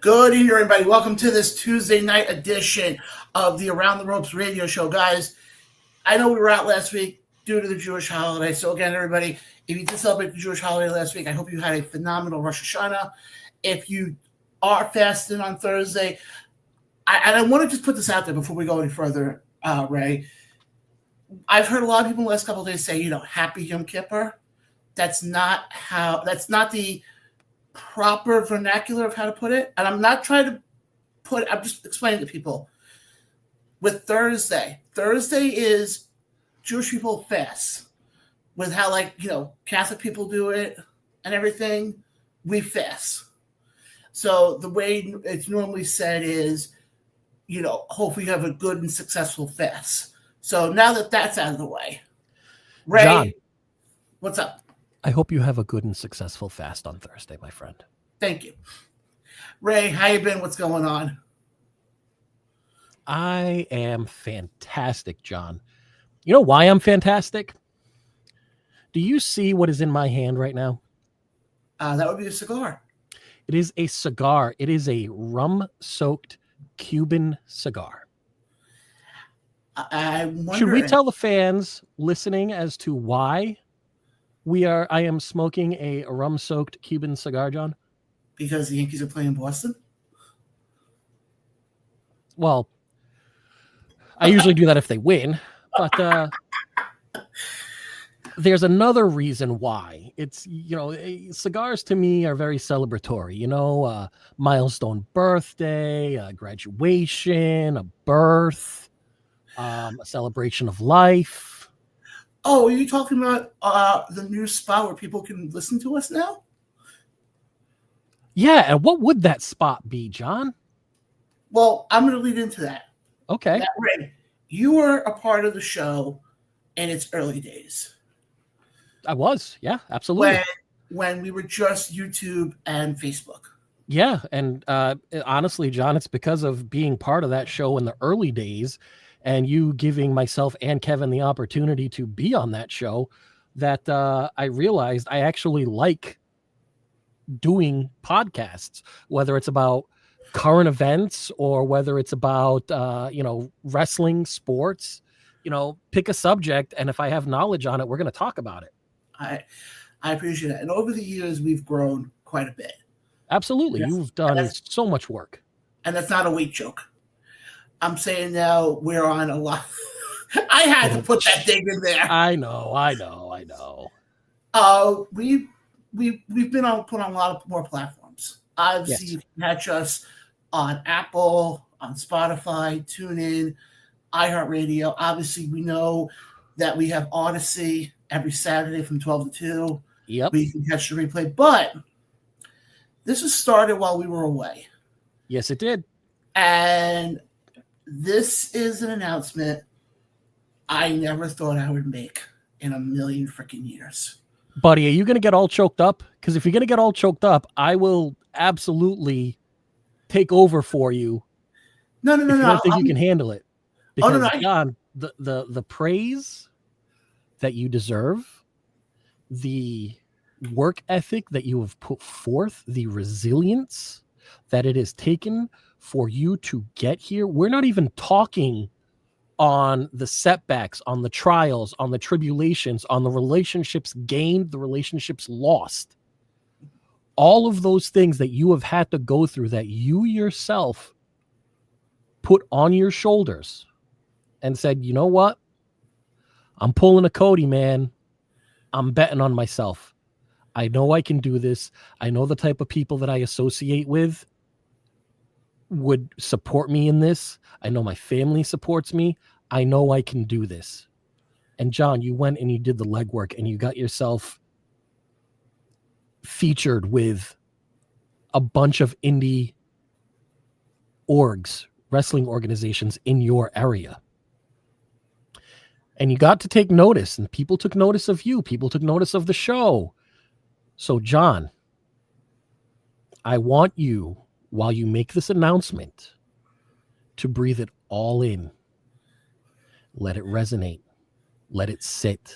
Good evening, everybody. Welcome to this Tuesday night edition of the Around the Ropes radio show. Guys, I know we were out last week due to the Jewish holiday. So again, everybody, if you did celebrate the Jewish holiday last week, I hope you had a phenomenal Rosh Hashanah. If you are fasting on Thursday, I want to just put this out there before we go any further, Ray. I've heard a lot of people in the last couple of days say, Happy Yom Kippur. That's not the proper vernacular of how to put it. And I'm not trying to I'm just explaining to people. With Thursday is Jewish people fast. With how, Catholic people do it and everything, we fast. So the way it's normally said is, hopefully you have a good and successful fast. So now that that's out of the way, Ray, John, what's up? I hope you have a good and successful fast on Thursday, my friend. Thank you. Ray, how you been? What's going on? I am fantastic, John. You know why I'm fantastic? Do you see what is in my hand right now? That would be a cigar. It is a cigar. It is a rum-soaked Cuban cigar. Should we tell the fans listening as to why I am smoking a rum-soaked Cuban cigar, John? Because the Yankees are playing Boston? Well, I usually do that if they win, but there's another reason why. It's, cigars to me are very celebratory, milestone birthday, a graduation, a birth, a celebration of life. Oh, are you talking about the new spot where people can listen to us now? Yeah, and what would that spot be, John? Well, I'm going to lead into that. Okay. Ray, you were a part of the show in its early days. I was, yeah, absolutely. When we were just YouTube and Facebook. Yeah, and honestly, John, it's because of being part of that show in the early days and you giving myself and Kevin the opportunity to be on that show that I realized I actually like doing podcasts, whether it's about current events or whether it's about, wrestling, sports, pick a subject. And if I have knowledge on it, we're going to talk about it. I appreciate it. And over the years, we've grown quite a bit. Absolutely. You've done so much work. And that's not a weight joke. I'm saying now we're on a lot. I had to put that thing in there. I know. We've been put on a lot of more platforms. Obviously, You can catch us on Apple, on Spotify, TuneIn, iHeartRadio. Obviously, we know that we have Odyssey every Saturday from 12 to 2. Yep. We can catch the replay. But this was started while we were away. Yes, it did. And this is an announcement I never thought I would make in a million freaking years. Buddy, are you going to get all choked up? Because if you're going to get all choked up, I will absolutely take over for you. No. I don't think you can handle it. Because, no. John, the praise that you deserve, the work ethic that you have put forth, the resilience that it has taken for you to get here. We're not even talking on the setbacks, on the trials, on the tribulations, on the relationships gained, the relationships lost. All of those things that you have had to go through that you yourself put on your shoulders and said, you know what? I'm pulling a Cody, man. I'm betting on myself. I know I can do this. I know the type of people that I associate with would support me in this. I know my family supports me. I know I can do this. And John, you went and you did the legwork and you got yourself featured with a bunch of indie orgs, wrestling organizations in your area. And you got to take notice, and people took notice of you. People took notice of the show. So, John, I want you, while you make this announcement, to breathe it all in. Let it resonate. Let it sit.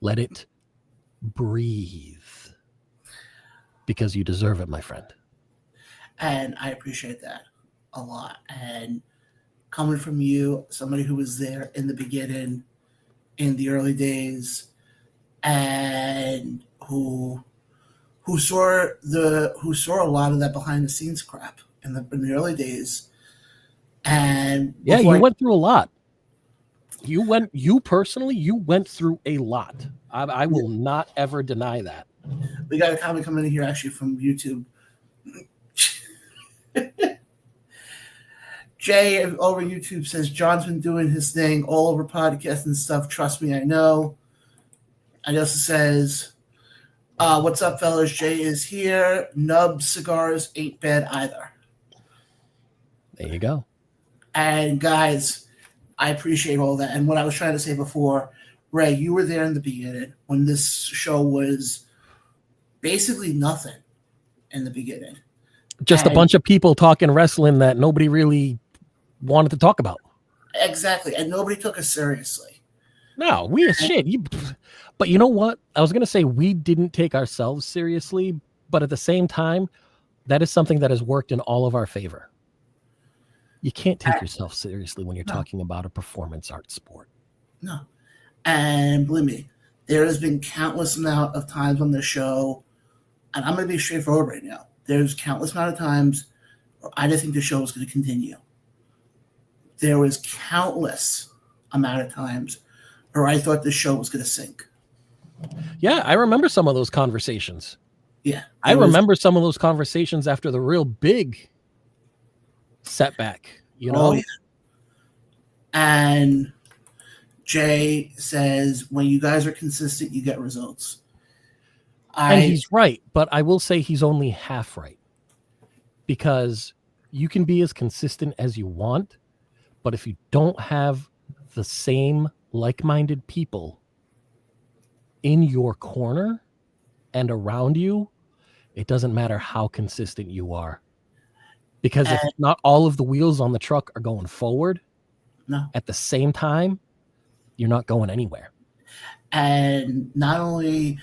Let it breathe. Because you deserve it, my friend. And I appreciate that a lot. And coming from you, somebody who was there in the beginning, in the early days, and who saw a lot of that behind the scenes crap in the early days. And yeah, you went through a lot. You personally went through a lot. I will not ever deny that. We got a comment coming in here actually from YouTube. Jay over YouTube says John's been doing his thing all over podcasts and stuff. Trust me, I know. And he also says, what's up, fellas? Jay is here. Nub cigars ain't bad either. There you go. And guys, I appreciate all that. And what I was trying to say before, Ray, you were there in the beginning when this show was basically nothing in the beginning. Just a bunch of people talking wrestling that nobody really wanted to talk about. Exactly. And nobody took us seriously. No, we as shit. But you know what? I was going to say we didn't take ourselves seriously, but at the same time, that is something that has worked in all of our favor. You can't take yourself seriously when you're talking about a performance art sport. No. And believe me, there has been countless amount of times on the show, and I'm going to be straightforward right now. There's countless amount of times where I didn't think the show was going to continue. There was countless amount of times where I thought the show was going to sink. Yeah, I remember some of those conversations. Yeah. I remember some of those conversations after the real big setback, you know? Oh, yeah. And Jay says, when you guys are consistent, you get results. And he's right, but I will say he's only half right. Because you can be as consistent as you want, but if you don't have the same like-minded people in your corner and around you, it doesn't matter how consistent you are. Because if not all of the wheels on the truck are going forward at the same time, you're not going anywhere. And not only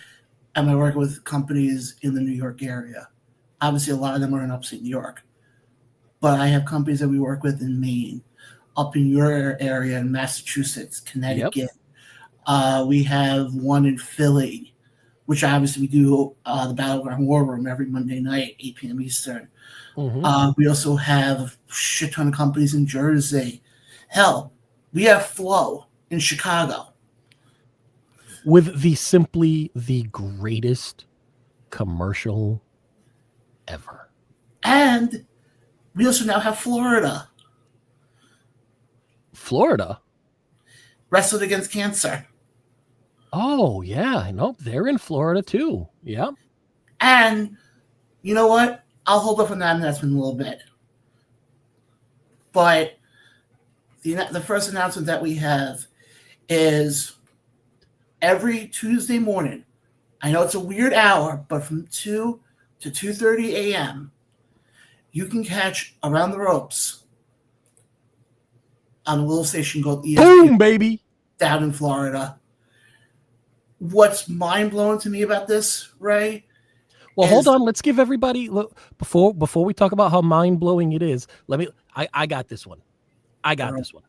am I working with companies in the New York area, obviously a lot of them are in upstate New York, but I have companies that we work with in Maine, up in your area in Massachusetts, Connecticut. Yep. We have one in Philly, which obviously we do the Battleground War Room every Monday night, 8 p.m. Eastern. Mm-hmm. We also have a shit ton of companies in Jersey. Hell, we have Flow in Chicago. With simply the greatest commercial ever. And we also now have Florida. Florida? Wrestled Against Cancer. Oh, yeah. I know. They're in Florida, too. Yeah. And you know what? I'll hold off on that announcement a little bit. But the first announcement that we have is every Tuesday morning. I know it's a weird hour, but from 2 to 2:30 a.m., you can catch Around the Ropes on a little station called ESPN. Boom, baby! Down in Florida. What's mind-blowing to me about this, Ray? Well, hold on. Let's give everybody before we talk about how mind-blowing it is. I got this one. This one.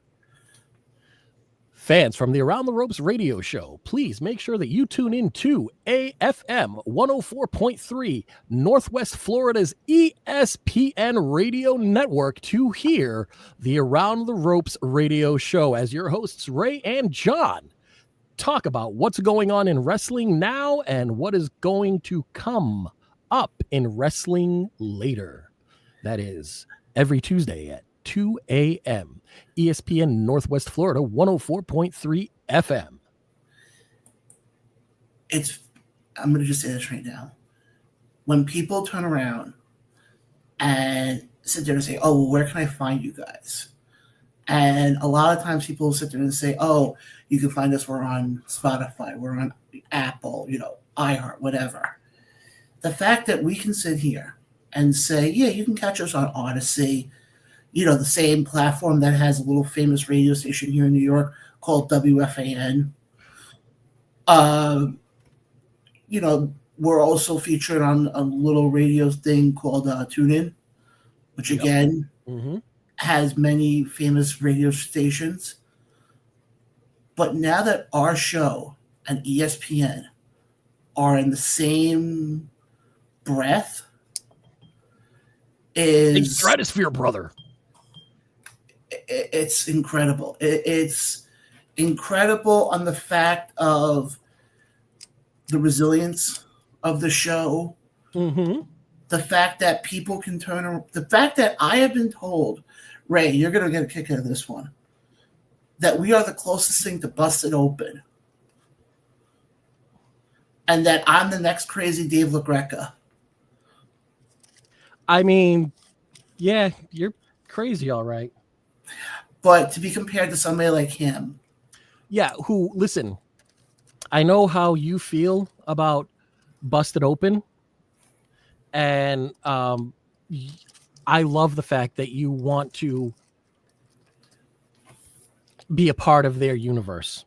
Fans from the Around the Ropes radio show, please make sure that you tune in to AFM 104.3, Northwest Florida's ESPN radio network, to hear the Around the Ropes radio show as your hosts, Ray and John, talk about what's going on in wrestling now and what is going to come up in wrestling later. That is every Tuesday at 2 a.m. ESPN Northwest Florida 104.3 FM. I'm going to just say this right now. When people turn around and sit there and say, oh, well, where can I find you guys? And a lot of times people sit there and say, oh, you can find us. We're on Spotify. We're on Apple, iHeart, whatever. The fact that we can sit here and say, yeah, you can catch us on Odyssey, the same platform that has a little famous radio station here in New York called WFAN. We're also featured on a little radio thing called TuneIn. which again has many famous radio stations. But now that our show and ESPN are in the same breath, Big stratosphere, brother. It's incredible. It's incredible on the fact of the resilience of the show. The fact that people can turn around. The fact that I have been told, Ray, you're going to get a kick out of this one, that we are the closest thing to Busted Open. And that I'm the next crazy Dave LaGreca. I mean, yeah, you're crazy, all right. But to be compared to somebody like him. Yeah, who, listen, I know how you feel about Busted Open. And I love the fact that you want to be a part of their universe.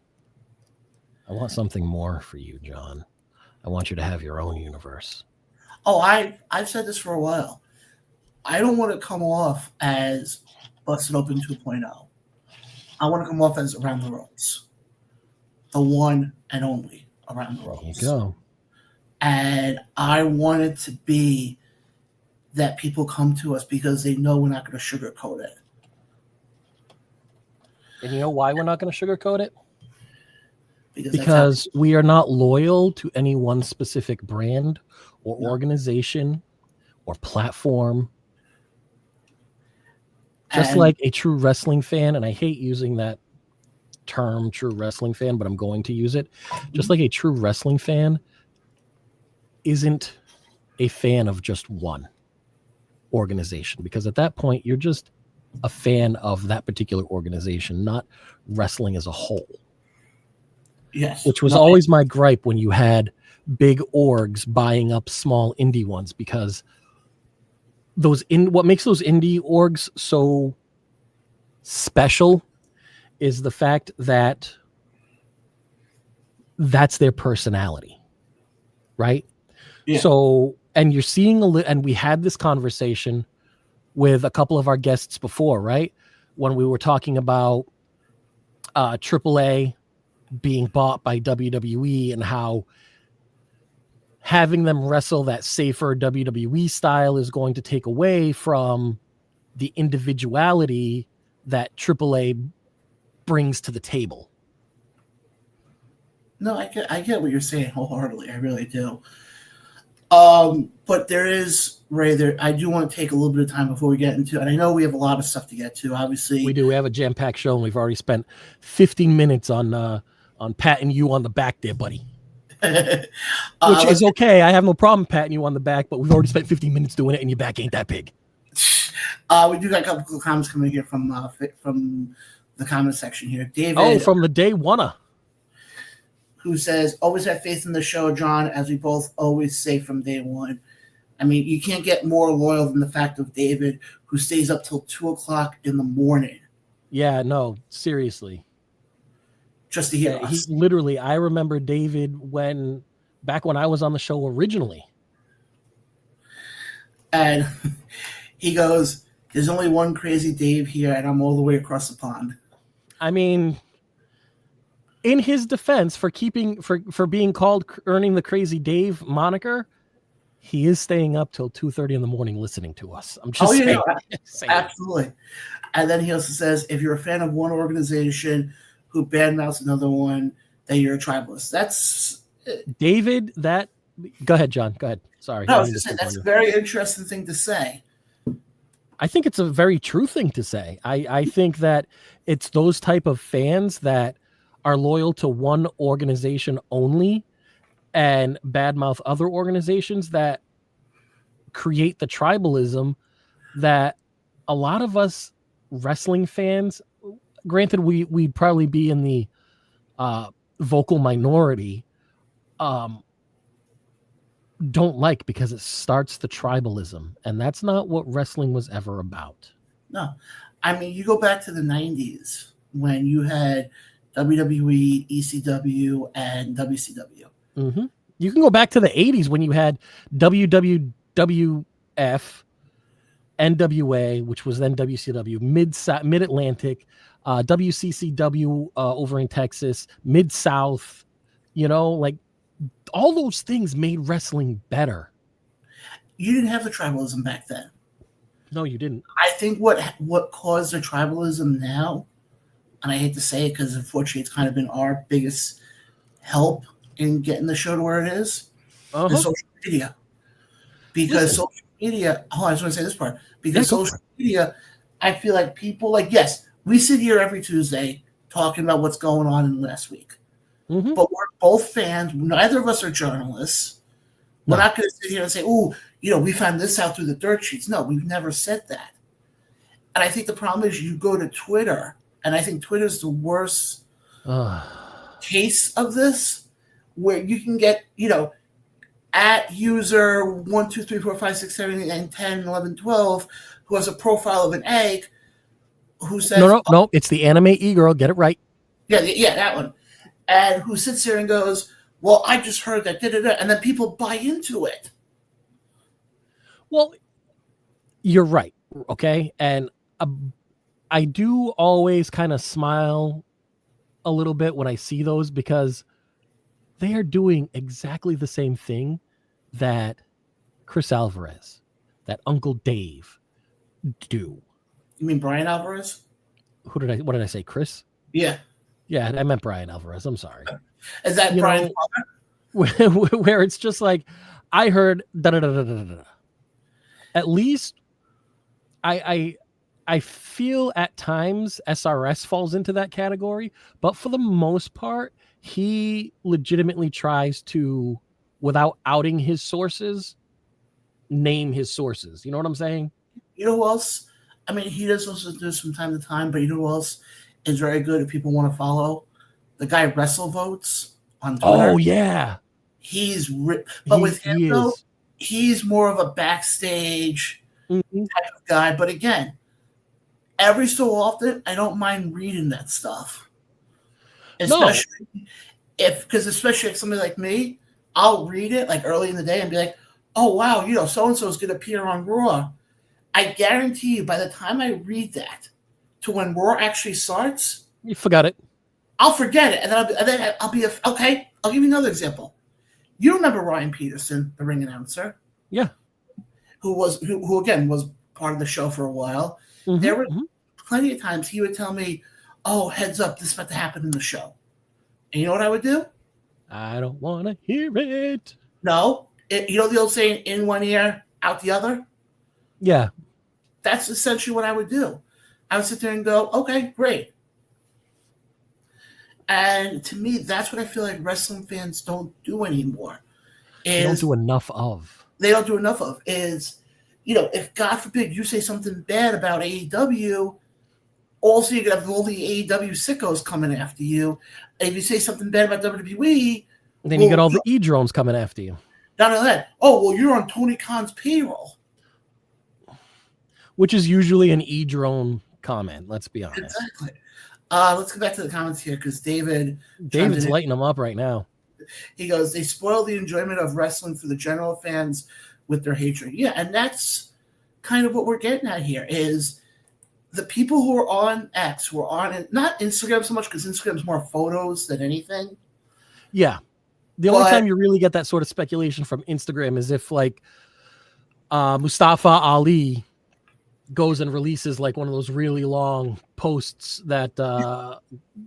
I want something more for you, John. I want you to have your own universe. Oh, I've said this for a while. I don't want to come off as Busted Open 2.0. I want to come off as Around the Ropes. The one and only Around the Ropes. There you go. And I want it to be that people come to us because they know we're not going to sugarcoat it. And you know why we're not going to sugarcoat it? Because we are not loyal to any one specific brand or organization or platform. Just like a true wrestling fan, and I hate using that term, true wrestling fan, but I'm going to use it. Just like a true wrestling fan isn't a fan of just one organization, because at that point you're just a fan of that particular organization, not wrestling as a whole. Yes. Which was always my gripe when you had big orgs buying up small indie ones, because what makes those indie orgs so special is the fact that that's their personality, right? Yeah. So, and you're seeing and we had this conversation with a couple of our guests before, right? When we were talking about AAA being bought by WWE and how having them wrestle that safer WWE style is going to take away from the individuality that AAA brings to the table. No, I get what you're saying wholeheartedly. I really do. But there is, Ray, I do want to take a little bit of time before we get into it. And I know we have a lot of stuff to get to, obviously. We do. We have a jam-packed show, and we've already spent 15 minutes on patting you on the back there, buddy. Which is okay. I have no problem patting you on the back, but we've already spent 15 minutes doing it, and your back ain't that big. We do got a couple of comments coming here from the comment section here. David. From the day one. Who says, always have faith in the show, John, as we both always say from day one. I mean, you can't get more loyal than the fact of David, who stays up till 2:00 in the morning. Yeah, no, seriously. Just to hear us. He literally, I remember David back when I was on the show originally. And he goes, there's only one crazy Dave here, and I'm all the way across the pond. I mean, in his defense, for being called earning the Crazy Dave moniker, he is staying up till 2:30 in the morning listening to us. I'm just saying. Absolutely. And then he also says, if you're a fan of one organization who badmouths another one, then you're a tribalist. That's David. Go ahead, John. Go ahead. Sorry. No, that's a very interesting thing to say. I think it's a very true thing to say. I think that it's those type of fans that are loyal to one organization only and badmouth other organizations that create the tribalism that a lot of us wrestling fans, granted we'd probably be in the vocal minority, don't like, because it starts the tribalism, and that's not what wrestling was ever about. No. I mean, you go back to the 90s when you had WWE, ECW, and WCW. Mm-hmm. You can go back to the 80s when you had WWF NWA, which was then WCW, Mid Atlantic, WCCW over in Texas, Mid South. Like all those things made wrestling better. You didn't have the tribalism back then. No, you didn't. I think what caused the tribalism now, and I hate to say it because unfortunately it's kind of been our biggest help in getting the show to where it is social media. Because social media, I just want to say this part. Because social media, I feel like people yes, we sit here every Tuesday talking about what's going on in the last week. Mm-hmm. But we're both fans. Neither of us are journalists. We're not going to sit here and say, we found this out through the dirt sheets. No, we've never said that. And I think the problem is you go to Twitter, and I think Twitter's the worst case of this, where you can get, at user 1, 2, 3, 4, 5, 6, 7, 8, 9, 10, 11, 12, who has a profile of an egg, who says, No, it's the anime e-girl. Get it right. Yeah, that one. And who sits there and goes, well, I just heard that, and then people buy into it. Well, you're right, okay? And I do always kind of smile a little bit when I see those, because they are doing exactly the same thing that Chris Alvarez, that Uncle Dave do. You mean Brian Alvarez? What did I say, Chris? Yeah. Yeah, I meant Brian Alvarez. I'm sorry. Is that Brian's father? Where it's just like, I heard da-da-da-da-da-da. At least I feel at times SRS falls into that category, but for the most part, he legitimately tries to, without outing his sources, name his sources. You know what I'm saying? You know who else? I mean, he does also do this from time to time, but you know who else is very good if people want to follow? The guy WrestleVotes on Twitter. Oh, yeah. But with him, though, he's more of a backstage type of guy. But again, every so often, I don't mind reading that stuff. Especially especially if somebody like me, I'll read it like early in the day and be like, oh, wow, so-and-so is going to appear on Raw. I guarantee you by the time I read that to when Raw actually starts, you forgot it. I'll forget it. And then I'll be okay. I'll give you another example. You remember Ryan Peterson, the ring announcer? Yeah. Who again was part of the show for a while. Mm-hmm, there were plenty of times he would tell me, oh, heads up, this is about to happen in the show. And you know what I would do? I don't want to hear it. No. You know the old saying, in one ear, out the other? Yeah. That's essentially what I would do. I would sit there and go, okay, great. And to me, that's what I feel like wrestling fans don't do anymore. They don't do enough of. Is, if God forbid you say something bad about AEW, also you have all the AEW sickos coming after you. If you say something bad about WWE, then you get all the E-drones coming after you. None of that. Oh, well, you're on Tony Khan's payroll. Which is usually an E-drone comment, let's be honest. Exactly. Let's go back to the comments here because David's lighting them up right now. He goes, they spoil the enjoyment of wrestling for the general fans with their hatred. Yeah, and that's kind of what we're getting at here is the people who are on X, who are on it, not Instagram so much because Instagram's more photos than anything. Yeah. The only time you really get that sort of speculation from Instagram is if like Mustafa Ali goes and releases like one of those really long posts that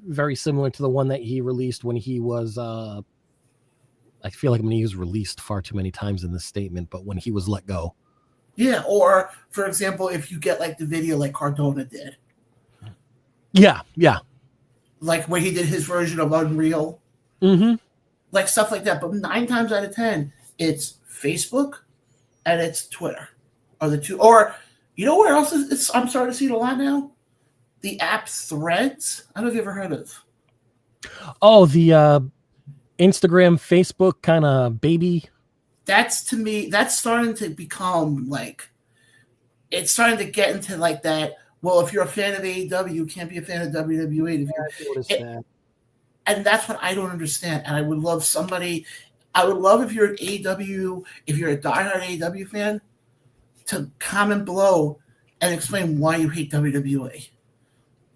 very similar to the one that he released when he was I feel like he was released far too many times in this statement, but when he was let go. Yeah, or for example, if you get like the video like Cardona did. Yeah. Like where he did his version of Unreal. Mm-hmm. Like stuff like that. But 9 times out of 10, it's Facebook and it's Twitter. Are the two. Or you know where else I'm starting to see it a lot now? The app Threads. I don't know if you've ever heard of. Oh, the Instagram, Facebook kind of baby. That's to me, that's starting to become like, it's starting to get into like that. Well, if you're a fan of AEW, you can't be a fan of WWE. And that's what I don't understand. And I would love if you're an AEW, if you're a diehard AEW fan, to comment below and explain why you hate WWE.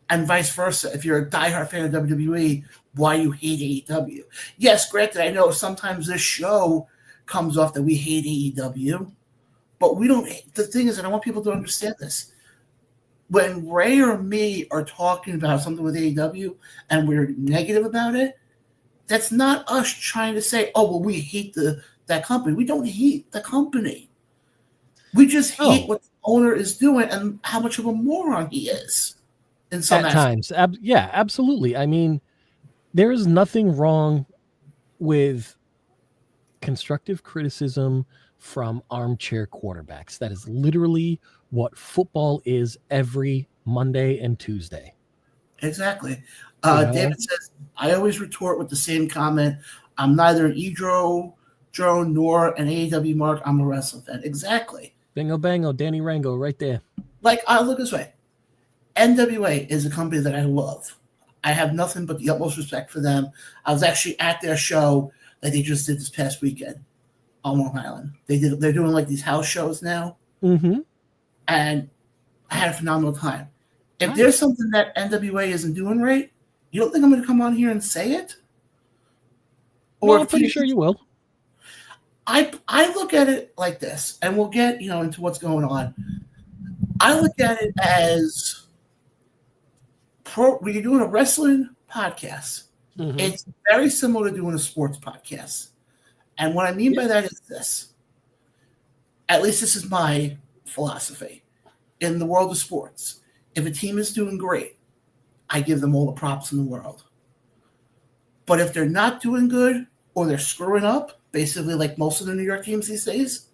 And vice versa. If you're a diehard fan of WWE, why you hate AEW. Yes, granted, I know sometimes this show comes off that we hate AEW, but we don't. The thing is, and I want people to understand this. When Ray or me are talking about something with AEW and we're negative about it, that's not us trying to say, oh, well, we hate that company. We don't hate the company. We just hate what the owner is doing and how much of a moron he is. In some at times. Yeah, absolutely. I mean, there is nothing wrong with constructive criticism from armchair quarterbacks. That is literally what football is every Monday and Tuesday. Exactly. David says, I always retort with the same comment. I'm neither an Edro drone nor an AEW mark. I'm a wrestling fan. Exactly. Bingo bango, Danny Rango right there. Like, I look this way. NWA is a company that I love. I have nothing but the utmost respect for them. I was actually at their show that they just did this past weekend on Long Island. They're doing like these house shows now. Mm-hmm. And I had a phenomenal time. If there's something that NWA isn't doing right, you don't think I'm going to come on here and say it? Or I'm pretty sure you will. I look at it like this, and we'll get into what's going on. I look at it as when you're doing a wrestling podcast, it's very similar to doing a sports podcast. And what I mean by that is this. At least this is my philosophy. In the world of sports, if a team is doing great, I give them all the props in the world. But if they're not doing good or they're screwing up, basically like most of the New York teams these days,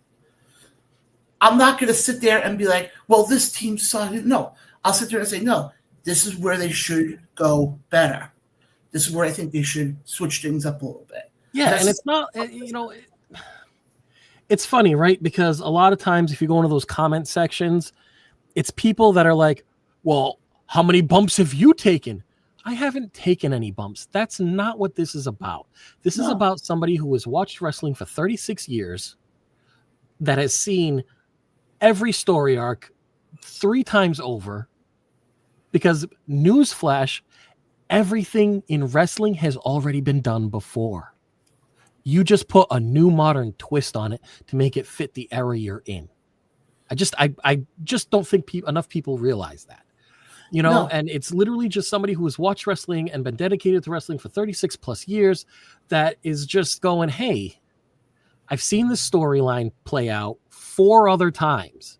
I'm not going to sit there and be like, well, this team sucks. No, I'll sit there and say, no, this is where they should go better. This is where I think they should switch things up a little bit. Yeah, and it's not, it's funny, right? Because a lot of times if you go into those comment sections, it's people that are like, well, how many bumps have you taken? I haven't taken any bumps. That's not what this is about. This is about somebody who has watched wrestling for 36 years, that has seen every story arc 3 times over, because newsflash, everything in wrestling has already been done before. You just put a new modern twist on it to make it fit the era you're in. I just don't think enough people realize that. And it's literally just somebody who has watched wrestling and been dedicated to wrestling for 36 plus years that is just going, hey, I've seen this storyline play out 4 other times.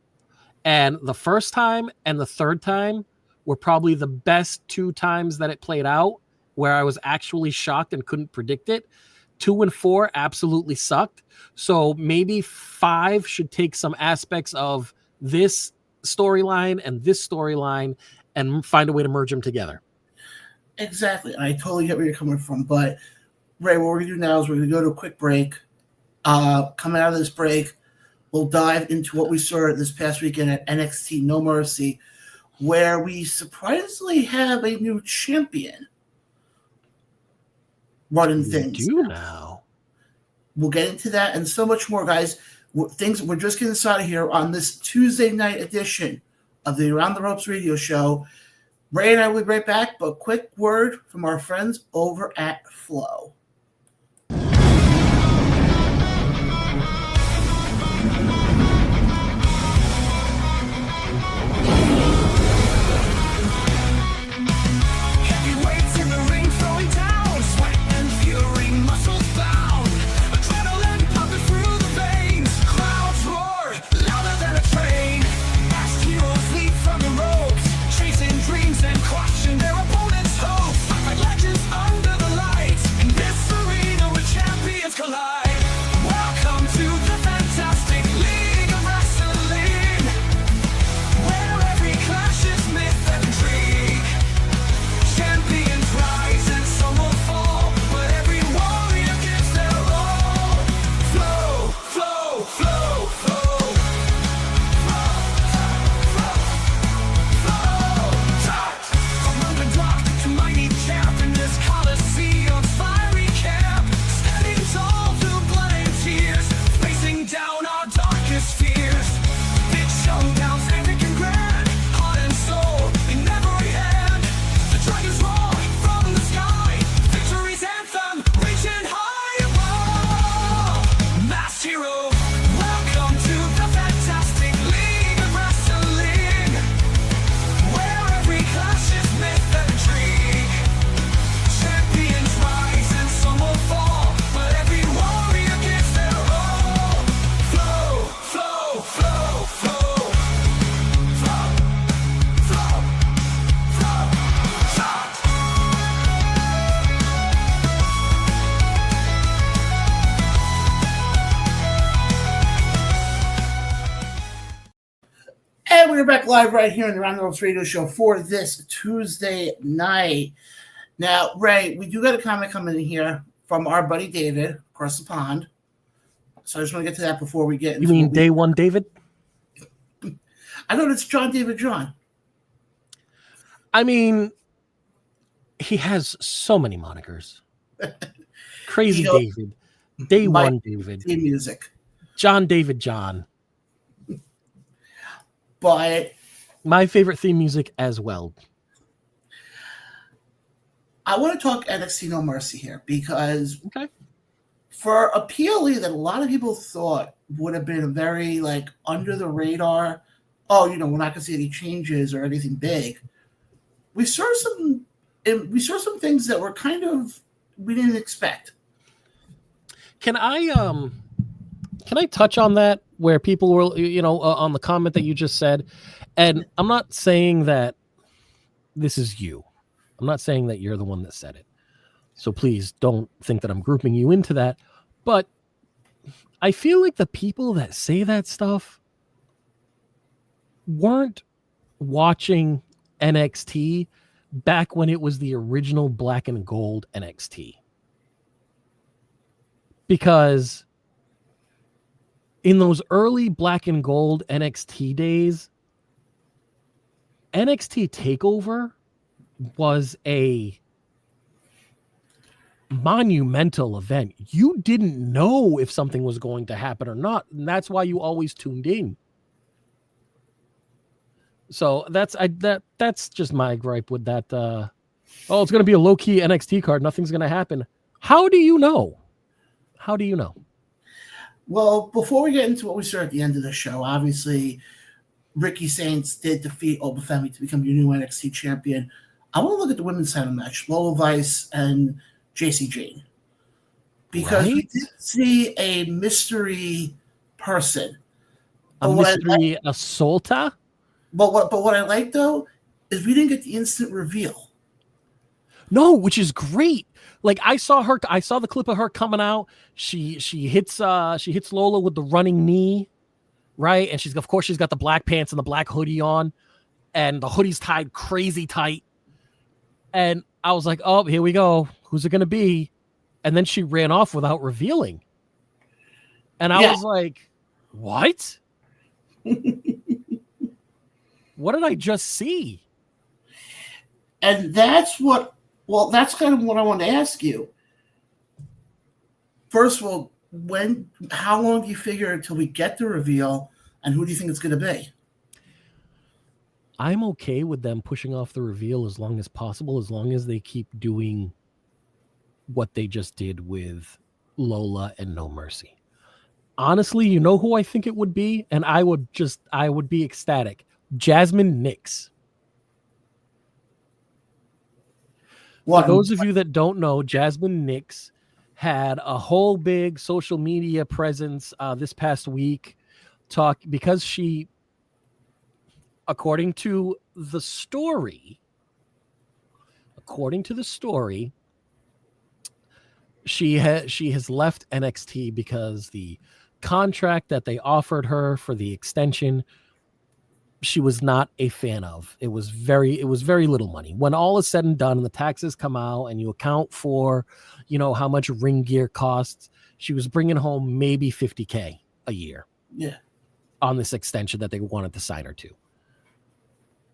And the first time and the third time were probably the best 2 times that it played out, where I was actually shocked and couldn't predict it. 2 and 4 absolutely sucked. So maybe 5 should take some aspects of this storyline and this storyline and find a way to merge them together. Exactly. And I totally get where you're coming from. But, Ray, what we're going to do now is we're going to go to a quick break. Coming out of this break, we'll dive into what we saw this past weekend at NXT No Mercy, where we surprisingly have a new champion running things. We do now. We'll get into that and so much more, guys. We're just getting started here on this Tuesday night edition of the Around the Ropes radio show. Ray and I will be right back, but quick word from our friends over at Flow. Welcome to the fantastic league. we're back live right here on the Around the Ropes radio show for this Tuesday night. Now, Ray, we do got a comment coming in here from our buddy David across the pond. So I just want to get to that before we get into. You mean Day One David? I know it's John David John. I mean, he has so many monikers. Crazy David, Day One David, theme music, John David John. But my favorite theme music as well. I want to talk NXT No Mercy here because for a PLE that a lot of people thought would have been a very like under the radar, we're not going to see any changes or anything big. We saw some things that were kind of we didn't expect. Can I touch on that where people were, on the comment that you just said? And I'm not saying that this is you. I'm not saying that you're the one that said it. So please don't think that I'm grouping you into that. But I feel like the people that say that stuff weren't watching NXT back when it was the original black and gold NXT. Because in those early black and gold NXT days, NXT TakeOver was a monumental event. You didn't know if something was going to happen or not, and that's why you always tuned in. So that's just my gripe with that. It's going to be a low-key NXT card. Nothing's going to happen. How do you know? How do you know? Well, before we get into what we saw at the end of the show, obviously, Ricky Saints did defeat Obafemi to become your new NXT champion. I want to look at the women's title match, Lola Vice and JC Jane. Because we did see a mystery person. A mystery assaulter? But what I like, though, is we didn't get the instant reveal. No, which is great. Like I saw the clip of her coming out. She hits Lola with the running knee, right? And she's got the black pants and the black hoodie on, and the hoodie's tied crazy tight. And I was like, oh, here we go. Who's it gonna be? And then she ran off without revealing. And I was like, what? What did I just see? And that's kind of what I wanted to ask you. First of all, how long do you figure until we get the reveal, and who do you think it's going to be? I'm okay with them pushing off the reveal as long as possible, as long as they keep doing what they just did with Lola and No Mercy. Honestly, you know who I think it would be? And I would be ecstatic. Jasmine Nix. For those of you that don't know, Jasmine Nix had a whole big social media presence this past week because she, according to the story, she has left NXT because the contract that they offered her for the extension, she was not a fan of. It was very little money. When all is said and done and the taxes come out and you account for, how much ring gear costs, she was bringing home maybe $50K a year. Yeah. On this extension that they wanted to sign her to.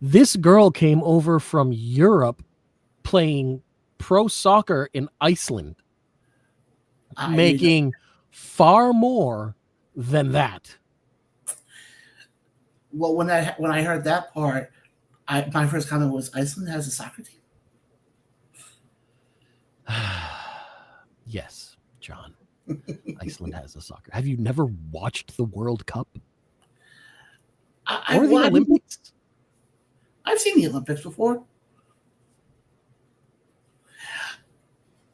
This girl came over from Europe playing pro soccer in Iceland, making far more than that. Well, when I heard that part, my first comment was, Iceland has a soccer team? Yes, John. Iceland has a soccer. Have you never watched the World Cup? Or the Olympics? I've seen the Olympics before.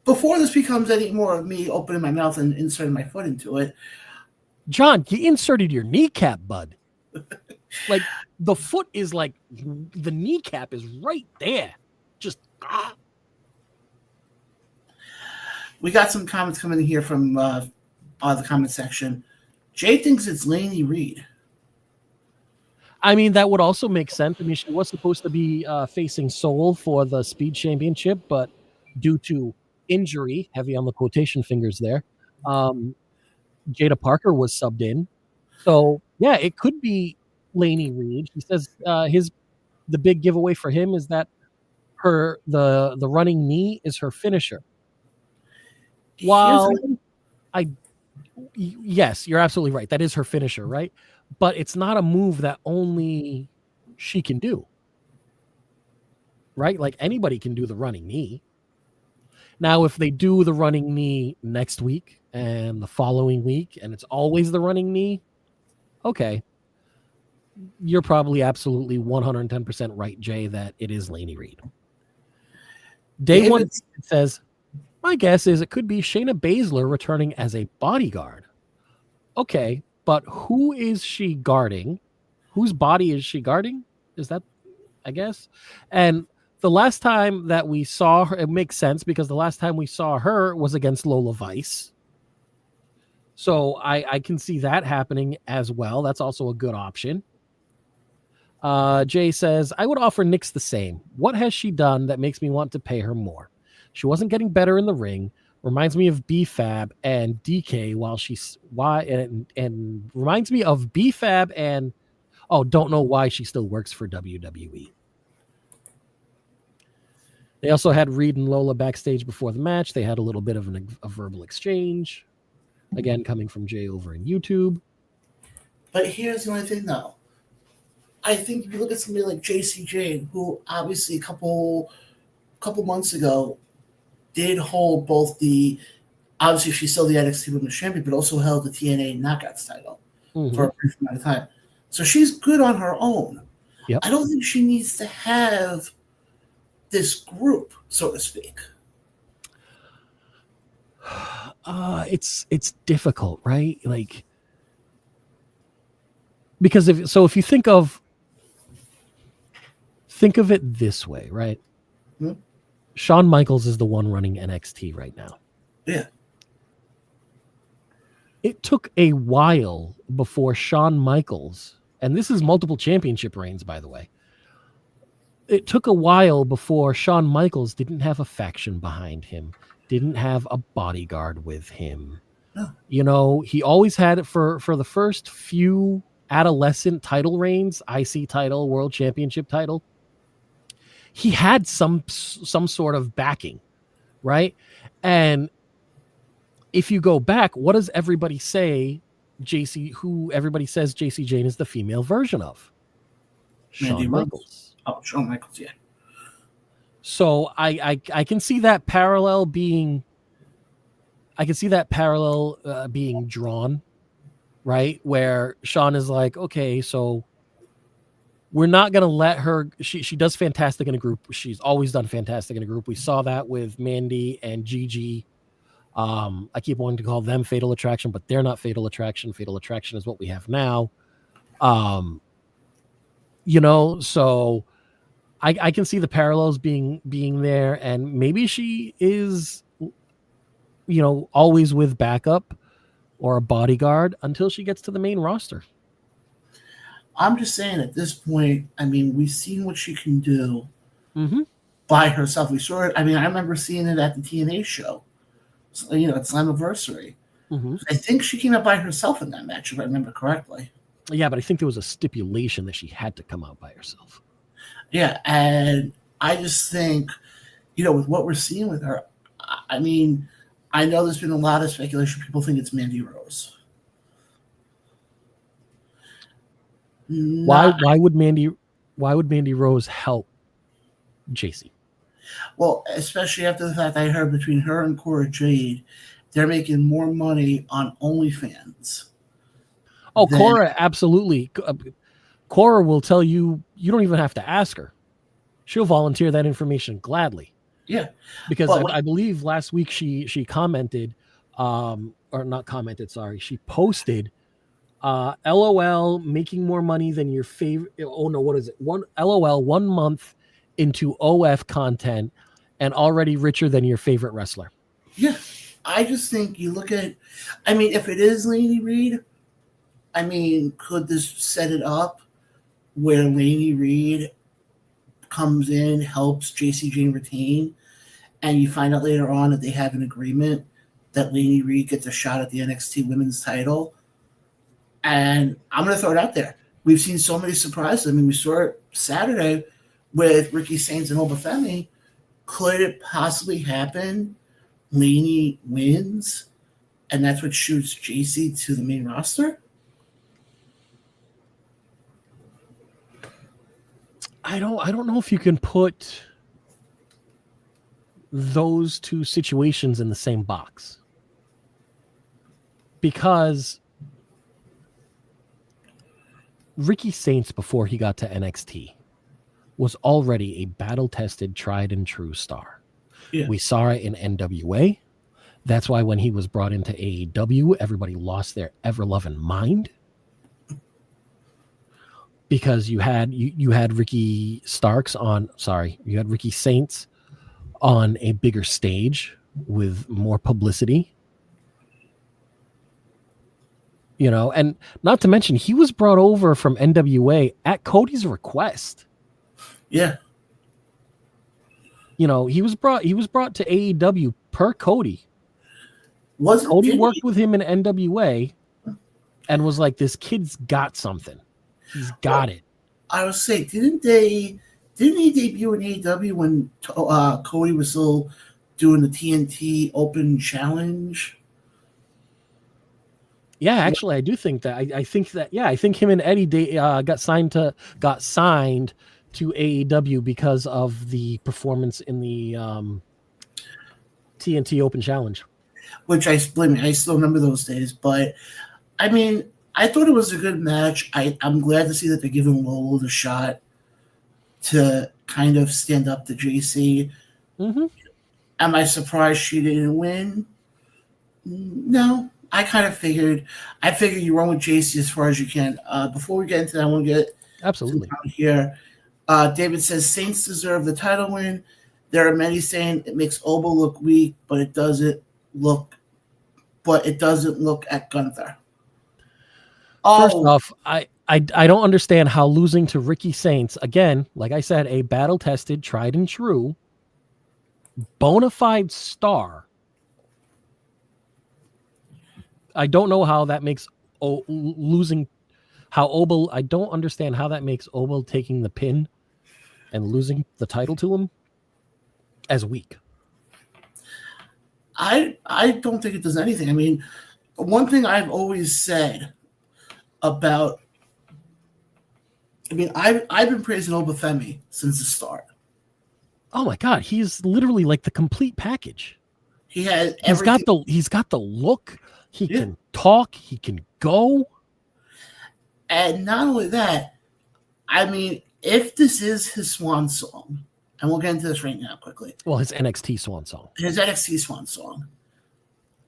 Before this becomes any more of me opening my mouth and inserting my foot into it. John, you inserted your kneecap, bud. Like, the foot is like, the kneecap is right there. Just, We got some comments coming in here from the comment section. Jay thinks it's Lainey Reed. I mean, that would also make sense. I mean, she was supposed to be facing Seoul for the Speed Championship, but due to injury, heavy on the quotation fingers there, um, Jada Parker was subbed in. So yeah, it could be Laney Reed. He says the big giveaway for him is that the running knee is her finisher. While yes, you're absolutely right. That is her finisher, right? But it's not a move that only she can do. Right? Like anybody can do the running knee. Now, if they do the running knee next week and the following week and it's always the running knee, okay. You're probably absolutely 110% right, Jay, that it is Laney Reed. Day one says, my guess is it could be Shayna Baszler returning as a bodyguard. Okay, but who is she guarding? Whose body is she guarding? Is that, I guess? And the last time that we saw her, it makes sense because the last time we saw her was against Lola Vice. So I can see that happening as well. That's also a good option. Jay says, I would offer Nyx the same. What has she done that makes me want to pay her more? She wasn't getting better in the ring. Reminds me of B-Fab and DK and reminds me of B-Fab and don't know why she still works for WWE. They also had Reed and Lola backstage before the match. They had a little bit of a verbal exchange. Again, coming from Jay over in YouTube. But here's the only thing, though. I think if you look at somebody like JC Jane, who obviously a couple months ago did hold both obviously she's still the NXT Women's Champion, but also held the TNA Knockouts title for a brief amount of time. So she's good on her own. Yep. I don't think she needs to have this group, so to speak. It's difficult, right? Like, because if you think of it this way, right? Shawn Michaels is the one running NXT right now. Yeah. It took a while before Shawn Michaels, and this is multiple championship reigns, by the way. It took a while before Shawn Michaels didn't have a faction behind him, didn't have a bodyguard with him. No. You know, he always had it for the first few adolescent title reigns, IC title, World Championship title. He had some sort of backing, right? And if you go back, what does everybody say who everybody says JC Jane is the female version of? Shawn Michaels. Oh, Shawn Michaels, yeah. So I can see that parallel being being drawn, right? Where Shawn is like, okay, so we're not going to let her. She does fantastic in a group. She's always done fantastic in a group. We saw that with Mandy and Gigi. I keep wanting to call them Fatal Attraction, but they're not Fatal Attraction. Fatal Attraction is what we have now. So I can see the parallels being there, and maybe she is, always with backup or a bodyguard until she gets to the main roster. I'm just saying at this point, I mean, we've seen what she can do by herself. We saw it. I mean, I remember seeing it at the TNA show, at Slammiversary. I think she came out by herself in that match, if I remember correctly. Yeah, but I think there was a stipulation that she had to come out by herself. Yeah, and I just think, with what we're seeing with her, I mean, I know there's been a lot of speculation. People think it's Mandy Rose. Why would Mandy Rose help JC? Well, especially after the fact I heard between her and Cora Jade, they're making more money on OnlyFans. Oh, Cora, absolutely. Cora will tell you don't even have to ask her. She'll volunteer that information gladly. Yeah. Because I believe last week she commented, or not commented, sorry. She posted, LOL, making more money than your favorite. Oh no, what is it? LOL, 1 month into OF content and already richer than your favorite wrestler. Yeah. I just think you look at, I mean, if it is Laney Reed, I mean, could this set it up where Laney Reed comes in, helps JC Jane retain, and you find out later on that they have an agreement that Laney Reed gets a shot at the NXT Women's title. And I'm going to throw it out there. We've seen so many surprises. I mean, we saw it Saturday with Ricky Sainz and Obafemi. Could it possibly happen? Laney wins, and that's what shoots JC to the main roster? I don't know if you can put those two situations in the same box, because Ricky Sainz, before he got to NXT, was already a battle-tested, tried-and-true star. Yeah. We saw it in NWA. That's why when he was brought into AEW, everybody lost their ever-loving mind, because you had Ricky Sainz on a bigger stage with more publicity. You know, and not to mention, he was brought over from NWA at Cody's request. Yeah. You know, he was brought to AEW per Cody. Cody worked with him in NWA and was like, this kid's got something. He's got it. I was saying, didn't he debut in AEW when Cody was still doing the TNT Open Challenge? Yeah, actually, I do think that. I think him and Eddie got signed to AEW because of the performance in the TNT Open Challenge. Which I still remember those days. But, I mean, I thought it was a good match. I'm glad to see that they're giving Lolo the shot to kind of stand up to JC. Mm-hmm. Am I surprised she didn't win? No. I kind of figured you run with JC as far as you can. Before we get into that, I want to get absolutely here. David says Saints deserve the title win. There are many saying it makes Obo look weak, but it doesn't look at Gunther. First off, I don't understand how losing to Ricky Sainz, again, like I said, a battle-tested, tried and true, bona fide star. I don't know how that makes losing how Obo. I don't understand how that makes Obo taking the pin and losing the title to him as weak. I don't think it does anything. I mean, one thing I've always said about, I've been praising Obafemi since the start. Oh my God, he's literally like the complete package. He has everything. He's got the look. He can talk. He can go. And not only that, I mean, if this is his swan song, and we'll get into this right now quickly. Well, his NXT swan song. His NXT swan song.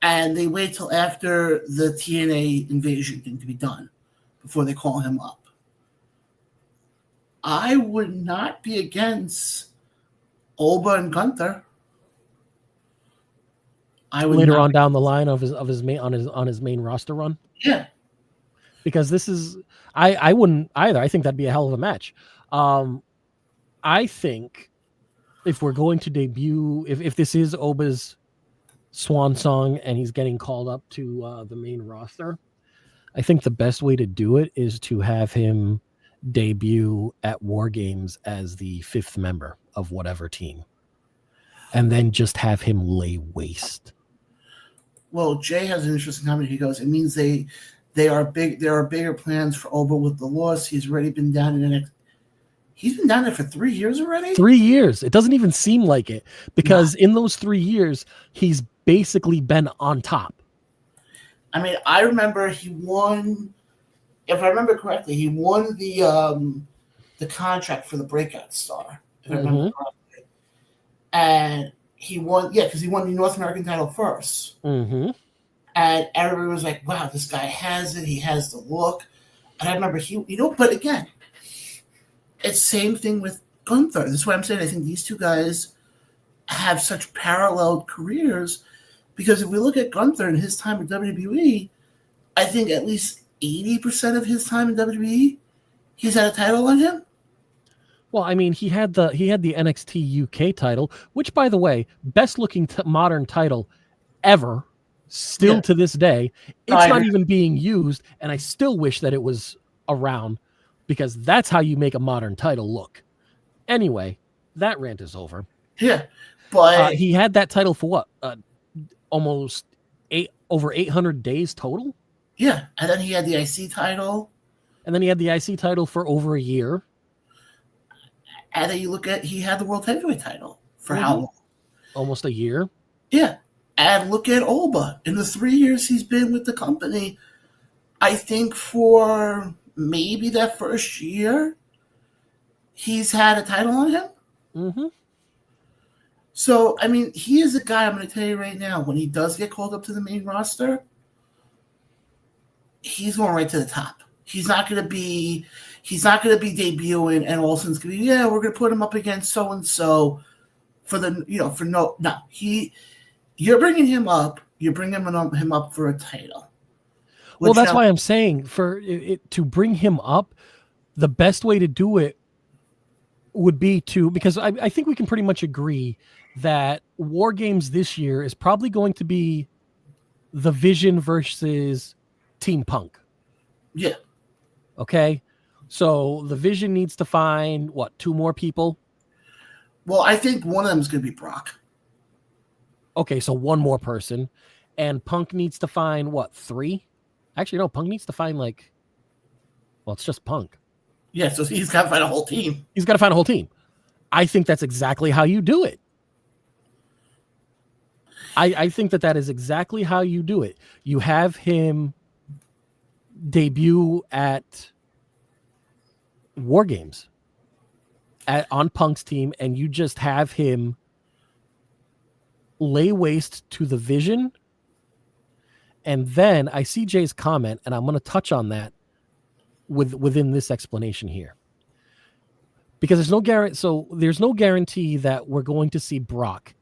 And they wait till after the TNA Invasion thing to be done before they call him up. I would not be against Oba and Gunther. Later on down the line of his main roster run. Yeah. Because this is I wouldn't either. I think that'd be a hell of a match. I think if we're going to debut, if this is Oba's swan song and he's getting called up to the main roster, I think the best way to do it is to have him debut at War Games as the 5th member of whatever team, and then just have him lay waste. Well, Jay has an interesting comment. He goes, it means they are big. There are bigger plans for Oba with the loss. He's already been down in NXT. He's been down there for 3 years already? 3 years. It doesn't even seem like it, because in those 3 years, he's basically been on top. I mean, I remember he won, if I remember correctly, he won the contract for the Breakout Star, if I remember correctly. And he won, because he won the North American title first. Mm-hmm. And everybody was like, wow, this guy has it. He has the look. And I remember but again, it's same thing with Gunther. This is what I'm saying. I think these two guys have such parallel careers, because if we look at Gunther and his time at WWE, I think at least 80% of his time in WWE, He's had a title on him? Well, I mean, he had the NXT UK title, which, by the way, best looking modern title ever, still to this day. It's not even being used, and I still wish that it was around, because that's how you make a modern title look. Anyway, that rant is over. Yeah, but he had that title for what? Almost over 800 days total. Yeah, and then he had the IC title. And then he had the IC title for over a year. And then you look at, he had the World Heavyweight title for how long? Almost a year. Yeah. And look at Oba. In the 3 years he's been with the company, I think for maybe that first year, he's had a title on him. Mm-hmm. So, I mean, he is a guy, I'm going to tell you right now, when he does get called up to the main roster, he's going right to the top. He's not going to be debuting and all of a sudden it's going to be, we're going to put him up against so-and-so for the, you're bringing him up, him up for a title. Well, that's why I'm saying to bring him up, the best way to do it would be because I think we can pretty much agree that War Games this year is probably going to be the Vision versus Team Punk. Yeah. Okay. So the Vision needs to find, 2 more people? Well, I think one of them is going to be Brock. Okay, so 1 more person. And Punk needs to find, 3? Actually, no, Punk needs to find, it's just Punk. Yeah, so he's got to find a whole team. He's got to find a whole team. I think that's exactly how you do it. I think that is exactly how you do it. You have him debut at War Games on Punk's team, and you just have him lay waste to the Vision. And then I see Jay's comment, and I'm going to touch on that within this explanation here, because there's no guarantee that we're going to see Brock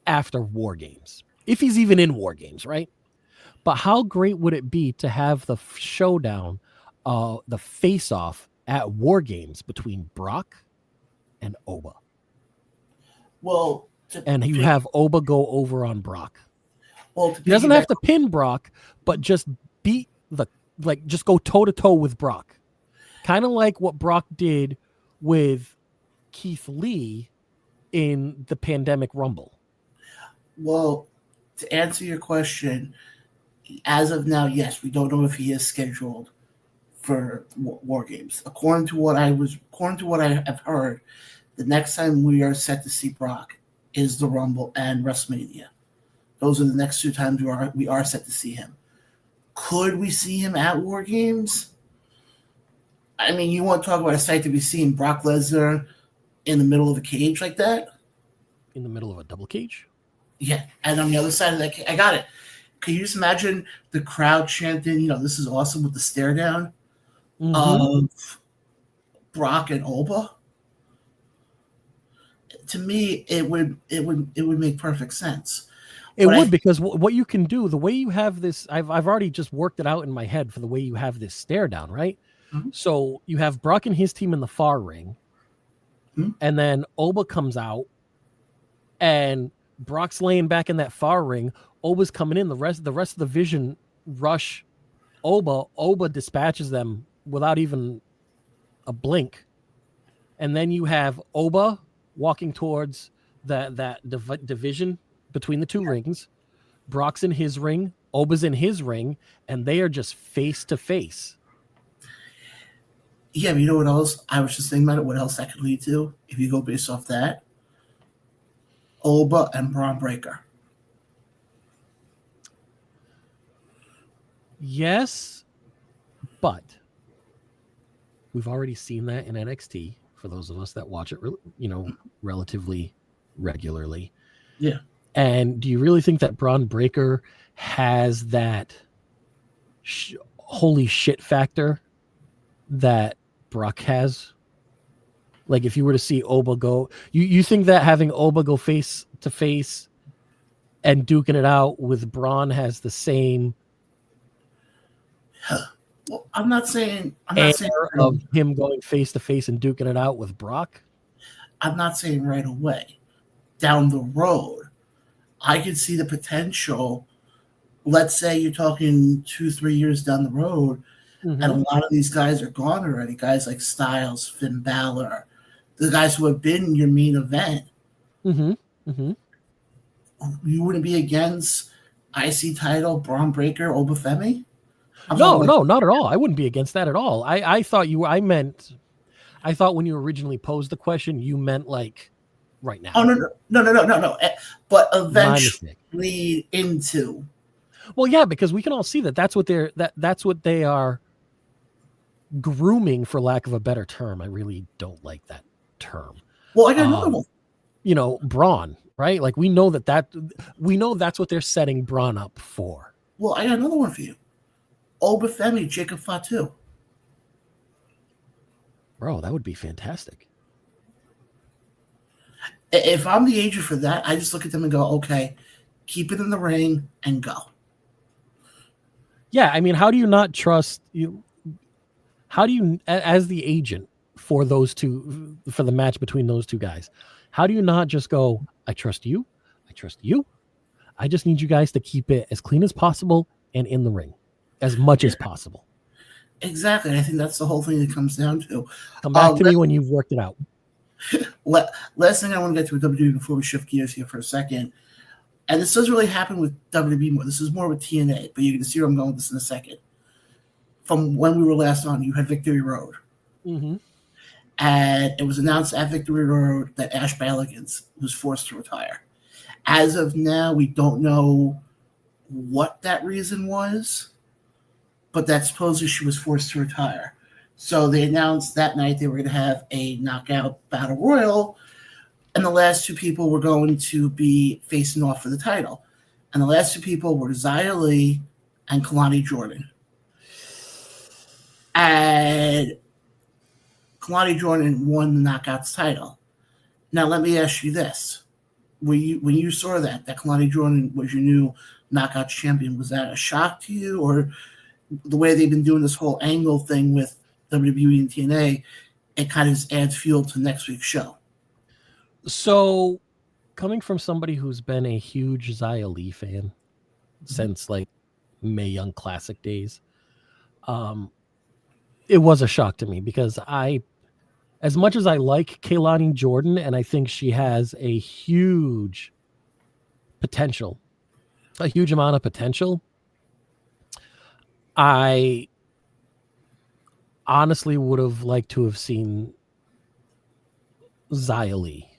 after War Games, if he's even in War Games, right? But how great would it be to have the showdown, the face-off at War Games between Brock and Oba? Well, and you have Oba go over on Brock. Well, he doesn't have to pin Brock, but just beat just go toe-to-toe with Brock. Kind of like what Brock did with Keith Lee in the Pandemic Rumble. Well, to answer your question, as of now, yes, we don't know if he is scheduled for War Games. According to what I have heard, the next time we are set to see Brock is the Rumble and WrestleMania. Those are the next 2 times we are set to see him. Could we see him at War Games? I mean, you want to talk about a sight to be seen, Brock Lesnar in the middle of a cage like that? In the middle of a double cage? Yeah, and on the other side of that cage, I got it. Can you just imagine the crowd chanting, this is awesome, with the stare down of Brock and Oba? To me, it would make perfect sense. It would, because what you can do, the way you have this, I've already just worked it out in my head for the way you have this stare down, right? Mm-hmm. So you have Brock and his team in the far ring, and then Oba comes out, and Brock's laying back in that far ring. Oba's coming in. The rest of the Vision rush Oba. Oba dispatches them without even a blink, and then you have Oba walking towards that division between the 2 rings. Brock's in his ring, Oba's in his ring, and they are just face to face. Yeah, but you know what else? I was just thinking about it. What else that could lead to if you go based off that? Oba and Braun Breaker. Yes, but we've already seen that in NXT. For those of us that watch it, relatively regularly. Yeah. And do you really think that Braun Breaker has that holy shit factor that Brock has? Like, if you were to see Oba go, you think that having Oba go face to face and duking it out with Braun has the same Well, I'm not saying Air of him going face to face and duking it out with Brock. I'm not saying right away. Down the road, I could see the potential. Let's say you're talking 2-3 years down the road, and a lot of these guys are gone already. Guys like Styles, Finn Balor, the guys who have been your main event. You wouldn't be against IC title, Braun Breaker, Obafemi? No, not at all. I wouldn't be against that at all. I thought I thought when you originally posed the question, you meant like right now. Oh no. But eventually lead into. Well, yeah, because we can all see that's what they are grooming, for lack of a better term. I really don't like that term. Well, I got another one. You know, Braun, right? Like we know that's what they're setting Braun up for. Well, I got another one for you. Obafemi, Jacob Fatu. Bro, that would be fantastic. If I'm the agent for that, I just look at them and go, okay, keep it in the ring and go. Yeah, I mean, how do you not trust you? How do you, as the agent for those two, for the match between those two guys, how do you not just go, I trust you, I trust you. I just need you guys to keep it as clean as possible and in the ring as much as possible. Exactly. I think that's the whole thing it comes down to. Come back to me when you've worked it out. Last thing I want to get to with WWE before we shift gears here for a second, and this doesn't really happen with WWE more. This is more with TNA, but you're going to see where I'm going with this in a second. From when we were last on, you had Victory Road. And it was announced at Victory Road that Ash Balligans was forced to retire. As of now, we don't know what that reason was, but that supposedly she was forced to retire. So they announced that night they were going to have a knockout battle royal, and the last two people were going to be facing off for the title. And the last two people were Xia Li and Kalani Jordan. And Kalani Jordan won the Knockouts title. Now, let me ask you this. When you saw that Kalani Jordan was your new Knockouts champion, was that a shock to you? Or the way they've been doing this whole angle thing with WWE and TNA, it kind of just adds fuel to next week's show? So, coming from somebody who's been a huge Xia Li fan since like Mae Young Classic days, it was a shock to me because as much as I like Kalani Jordan and I think she has a huge potential, a huge amount of potential, I honestly would have liked to have seen Xia Li,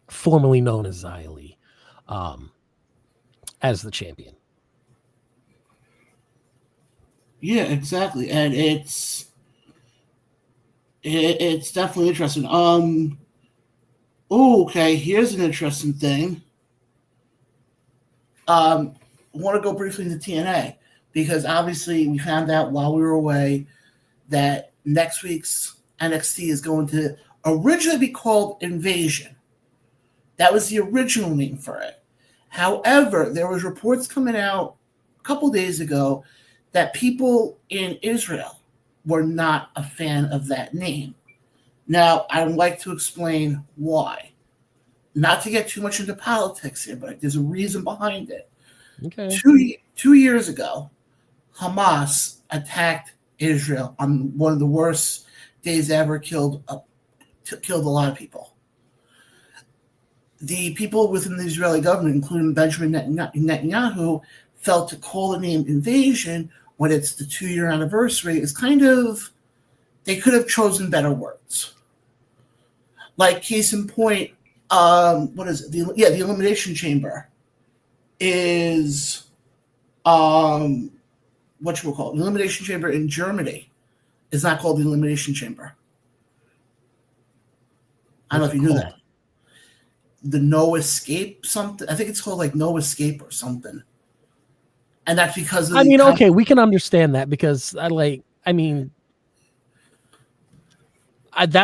formerly known as Xia Li, as the champion. Yeah, exactly. And it's definitely interesting. Okay, here's an interesting thing. I want to go briefly into TNA because obviously we found out while we were away that next week's NXT is going to originally be called Invasion. That was the original name for it. However, there was reports coming out a couple days ago that people in Israel were not a fan of that name. Now, I would like to explain why. Not to get too much into politics here, but there's a reason behind it. Okay. 2 years ago, Hamas attacked Israel on one of the worst days ever, killed a lot of people. The people within the Israeli government, including Benjamin Netanyahu, felt to call the name Invasion when it's the 2-year anniversary is kind of, they could have chosen better words. Like case in point, what is it? The Elimination Chamber is what you will call it. The Elimination Chamber in Germany is not called the Elimination Chamber. I don't know if you knew that. The No Escape something. I think it's called like No Escape or something. And that's because of okay, we can understand that because that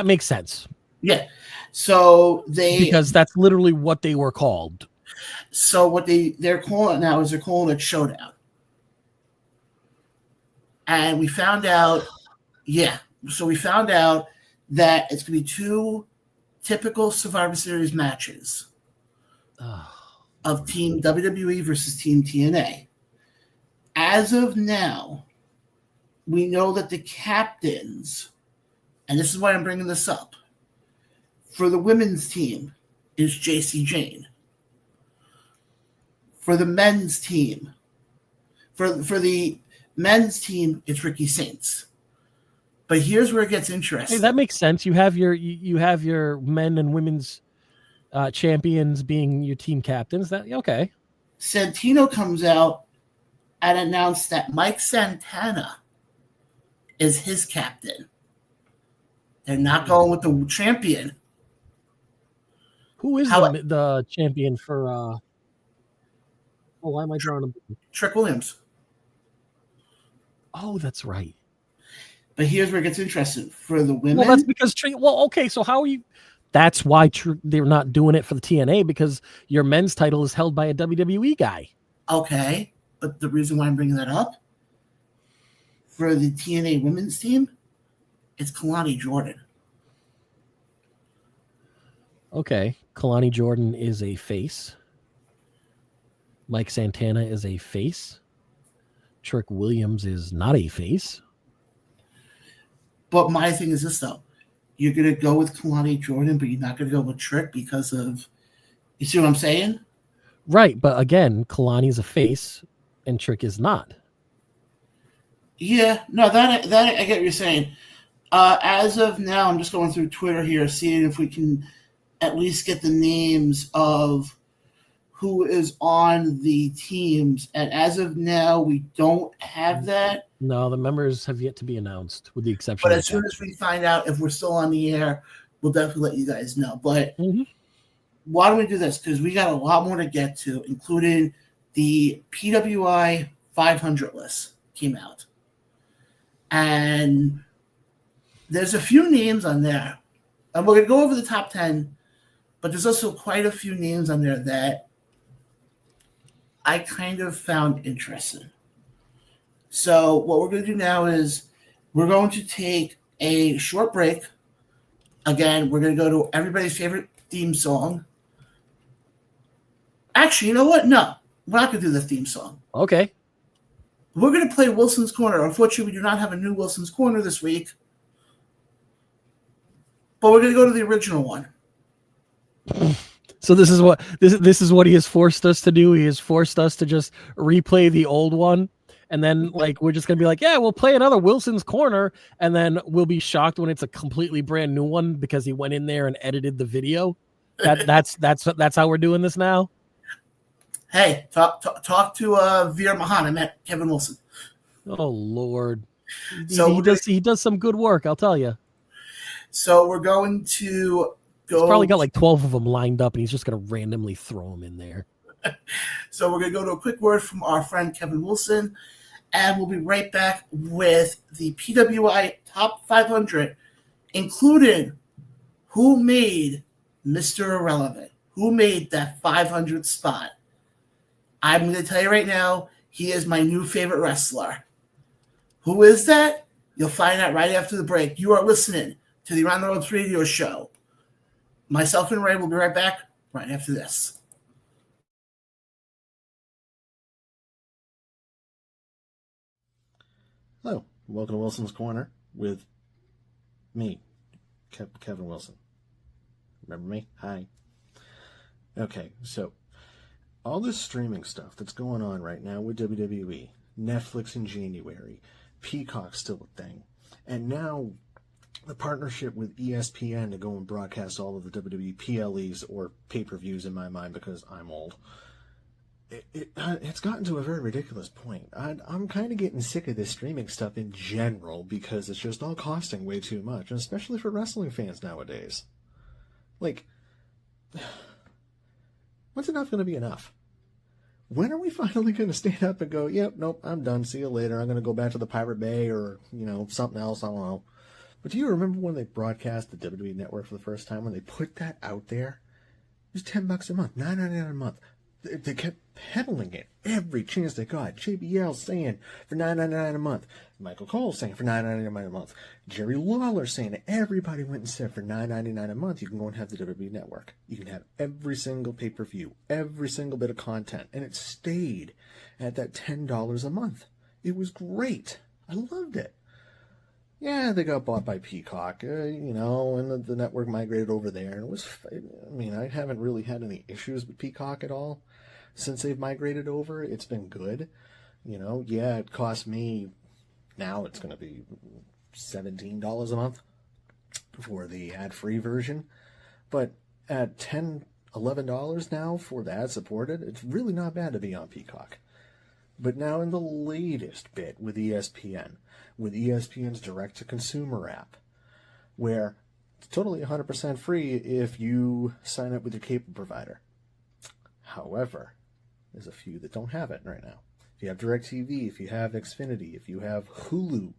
makes sense. Yeah. So because that's literally what they were called. So what they're calling it now is they're calling it Showdown. And we found out, so we found out that it's going to be 2 typical Survivor Series matches of Team WWE versus Team TNA. As of now, we know that the captains, and this is why I'm bringing this up, for the women's team is JC Jane. For the men's team, for the men's team, it's Ricky Saints. But here's where it gets interesting. Hey, that makes sense. You have your men and women's champions being your team captains. That okay. Santino comes out and announced that Mike Santana is his captain. They're not going with the champion. Who is the champion for? Why am I drawing him? Trick Williams. Oh, that's right. But here's where it gets interesting. For the women... Well, that's because... okay, so how are you... That's why they're not doing it for the TNA, because your men's title is held by a WWE guy. Okay, but the reason why I'm bringing that up, for the TNA women's team, it's Kalani Jordan. Okay, Kalani Jordan is a face. Mike Santana is a face. Trick Williams is not a face. But my thing is this, though. You're going to go with Kalani Jordan, but you're not going to go with Trick because of... You see what I'm saying? Right, but again, Kalani's a face and Trick is not. Yeah, no, that I get what you're saying. As of now, I'm just going through Twitter here, seeing if we can at least get the names of who is on the teams. And as of now, we don't have that. No, the members have yet to be announced, with the exception But of as soon as we find out if we're still on the air, we'll definitely let you guys know. But why don't we do this? Because we got a lot more to get to, including the PWI 500 list came out. And there's a few names on there. And we're going to go over the top 10, but there's also quite a few names on there that I kind of found interesting. So what we're going to do now is we're going to take a short break. Again, we're going to go to everybody's favorite theme song. Actually, you know what? No, we're not going to do the theme song. Okay. We're going to play Wilson's Corner. Unfortunately, we do not have a new Wilson's Corner this week. But we're going to go to the original one. So this is what he has forced us to do. He has forced us to just replay the old one. And then we're just going to be like, yeah, we'll play another Wilson's Corner. And then we'll be shocked when it's a completely brand new one because he went in there and edited the video. That's how we're doing this now. Hey, talk to Veer Mahan. I met Kevin Wilson. Oh Lord. So he does some good work, I'll tell you. So we're going to go. He's probably got 12 of them lined up and he's just going to randomly throw them in there. So we're going to go to a quick word from our friend Kevin Wilson, and we'll be right back with the PWI Top 500, including who made Mr. Irrelevant, who made that 500th spot. I'm going to tell you right now, he is my new favorite wrestler. Who is that? You'll find out right after the break. You are listening to the Around the Ropes Radio Show. Myself and Ray will be right back right after this. Hello, welcome to Wilson's Corner with me, Kevin Wilson. Remember me? Hi. Okay, so all this streaming stuff that's going on right now with WWE, Netflix in January, Peacock's still a thing, and now the partnership with ESPN to go and broadcast all of the WWE PLEs or pay-per-views in my mind because I'm old. It's gotten to a very ridiculous point. I'm kind of getting sick of this streaming stuff in general because it's just all costing way too much, and especially for wrestling fans nowadays. When's enough going to be enough? When are we finally going to stand up and go, yep, nope, I'm done, see you later, I'm going to go back to the Pirate Bay or, something else, I don't know. But do you remember when they broadcast the WWE Network for the first time, when they put that out there? It was $10 a month, $9.99 a month. They kept peddling it every chance they got. JBL saying for $9.99 a month, Michael Cole saying for $9.99 a month. Jerry Lawler saying that everybody went and said for $9.99 a month, you can go and have the WWE Network. You can have every single pay-per-view, every single bit of content. And it stayed at that $10 a month. It was great. I loved it. Yeah, they got bought by Peacock, and the network migrated over there. And it was, I haven't really had any issues with Peacock at all since they've migrated over. It's been good. It cost me, now it's going to be $17 a month for the ad-free version. But at $10, $11 now for the ad-supported, it's really not bad to be on Peacock. But now in the latest bit with ESPN's direct-to-consumer app, where it's totally 100% free if you sign up with your cable provider. However, there's a few that don't have it right now. If you have DirecTV, if you have Xfinity, if you have Hulu,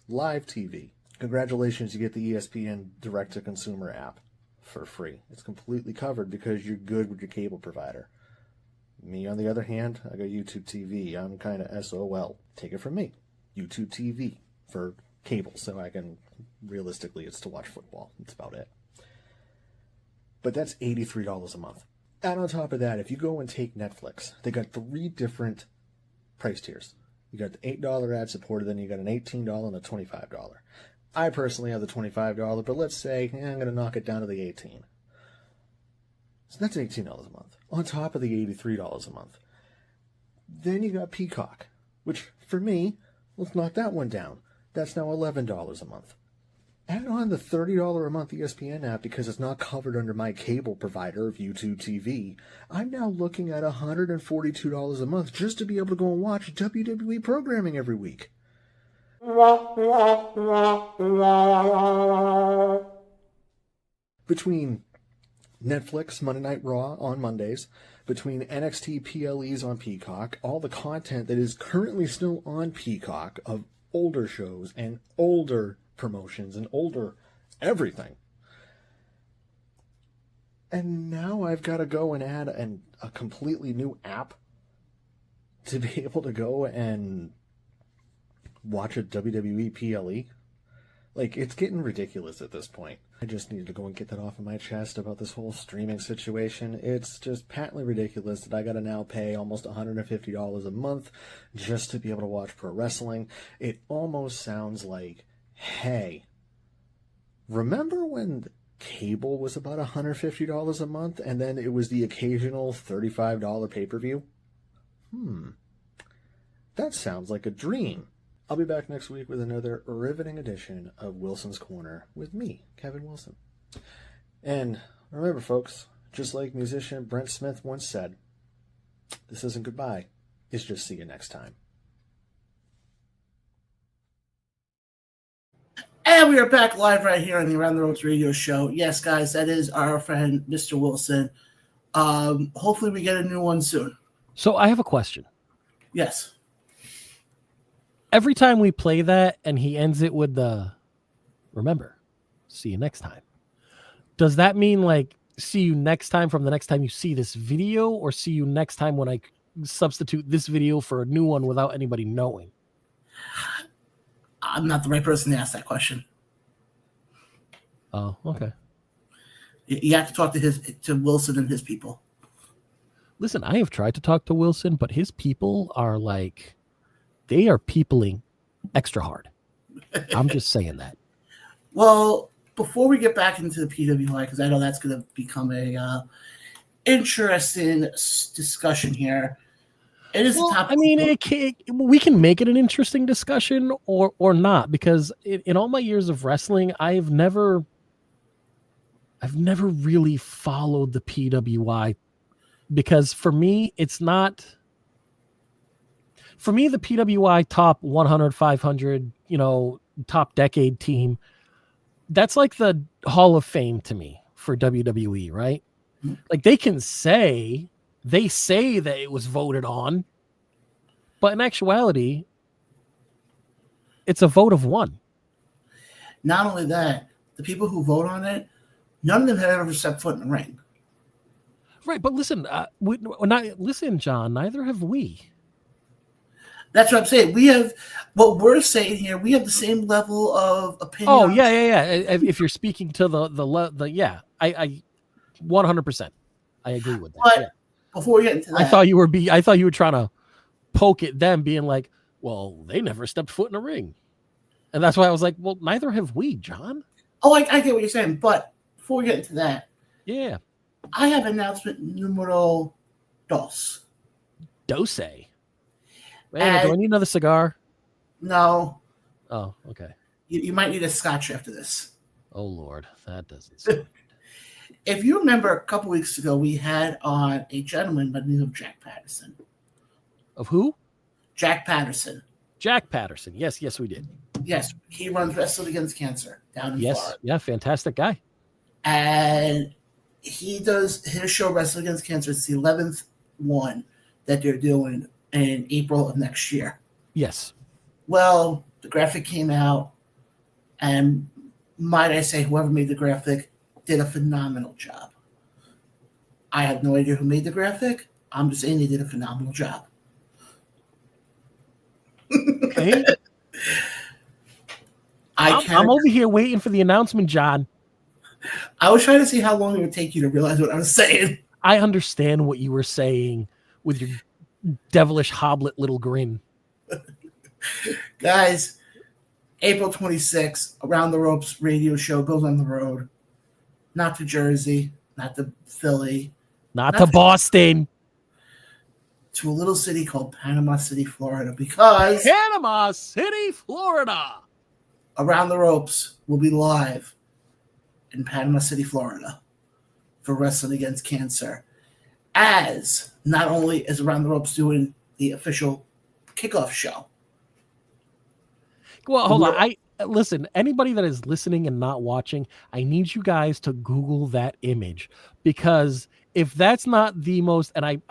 Live TV, congratulations, you get the ESPN direct-to-consumer app for free. It's completely covered because you're good with your cable provider. Me, on the other hand, I got YouTube TV. I'm kind of SOL. Take it from me. YouTube TV for cable, so I can, realistically, it's to watch football. That's about it. But that's $83 a month. And on top of that, if you go and take Netflix, they got 3 different price tiers. You got the $8 ad supported, then you got an $18 and a $25. I personally have the $25, but let's say I'm going to knock it down to the $18. So that's $18 a month, on top of the $83 a month. Then you got Peacock, which for me, let's knock that one down. That's now $11 a month. Add on the $30 a month ESPN app because it's not covered under my cable provider of YouTube TV. I'm now looking at $142 a month just to be able to go and watch WWE programming every week. Between Netflix, Monday Night Raw on Mondays, between NXT PLEs on Peacock, all the content that is currently still on Peacock of older shows and older promotions and older everything. And now I've got to go and add a completely new app to be able to go and watch a WWE PLE. Like, it's getting ridiculous at this point. I just needed to go and get that off of my chest about this whole streaming situation. It's just patently ridiculous that I gotta now pay almost $150 a month just to be able to watch pro wrestling. It almost sounds like, hey, remember when cable was about $150 a month and then it was the occasional $35 pay-per-view? That sounds like a dream. I'll be back next week with another riveting edition of Wilson's Corner with me, Kevin Wilson. And remember, folks, just like musician Brent Smith once said, this isn't goodbye, it's just see you next time. And we are back live right here on the Around the Ropes radio show. Yes, guys, that is our friend, Mr. Wilson. Hopefully we get a new one soon. So I have a question. Yes. Every time we play that and he ends it with the, remember, see you next time. Does that mean like, see you next time from the next time you see this video, or see you next time when I substitute this video for a new one without anybody knowing? I'm not the right person to ask that question. Oh, okay. You have to talk to Wilson and his people. Listen, I have tried to talk to Wilson, but his people are like, they are peopling extra hard. I'm just saying that. Well, before we get back into the PWI, because I know that's going to become a interesting discussion here. It is. Well, I mean, we can make it an interesting discussion or not, because in all my years of wrestling, I've never really followed the PWI, because for me, it's not. For me, the PWI top 100, 500, top decade team, that's like the Hall of Fame to me for WWE, right? Like they say that it was voted on, but in actuality, it's a vote of one. Not only that, the people who vote on it, none of them have ever stepped foot in the ring. Right, but listen, John, neither have we. That's what I'm saying. We have what we're saying here. We have the same level of opinion. Oh yeah. If you're speaking to the yeah, I 100%. I agree with that. But yeah. before we get into that, I thought you were trying to poke at them, being like, well, they never stepped foot in a ring, and that's why I was like, well, neither have we, John. Oh, I get what you're saying. But before we get into that, Yeah, I have announcement numero dos. Dose. Wait, do I need another cigar? No. Oh, okay. You might need a scotch after this. Oh Lord, that doesn't sound. If you remember, a couple weeks ago, we had on a gentleman by the name of Jack Patterson. Of who? Jack Patterson. Jack Patterson. Yes, we did. Yes, he runs Wrestling Against Cancer down in Florida. Yeah, fantastic guy. And he does his show Wrestling Against Cancer. It's the 11th one that they're doing in April of next year. Yes. Well, the graphic came out, and might I say, whoever made the graphic did a phenomenal job. I have no idea who made the graphic. I'm just saying they did a phenomenal job. Okay. I'm over here waiting for the announcement, John. I was trying to see how long it would take you to realize what I was saying. I understand what you were saying with your devilish hoblet little grin. Guys, April 26th, Around the Ropes radio show goes on the road. Not to Jersey, not to Philly. Not to Boston. To a little city called Panama City, Florida, because Panama City, Florida. Around the Ropes will be live in Panama City, Florida for Wrestling Against Cancer. As not only is Around the Ropes doing the official kickoff show. Well, hold on. Listen, anybody that is listening and not watching, I need you guys to Google that image, because if that's not the most, and I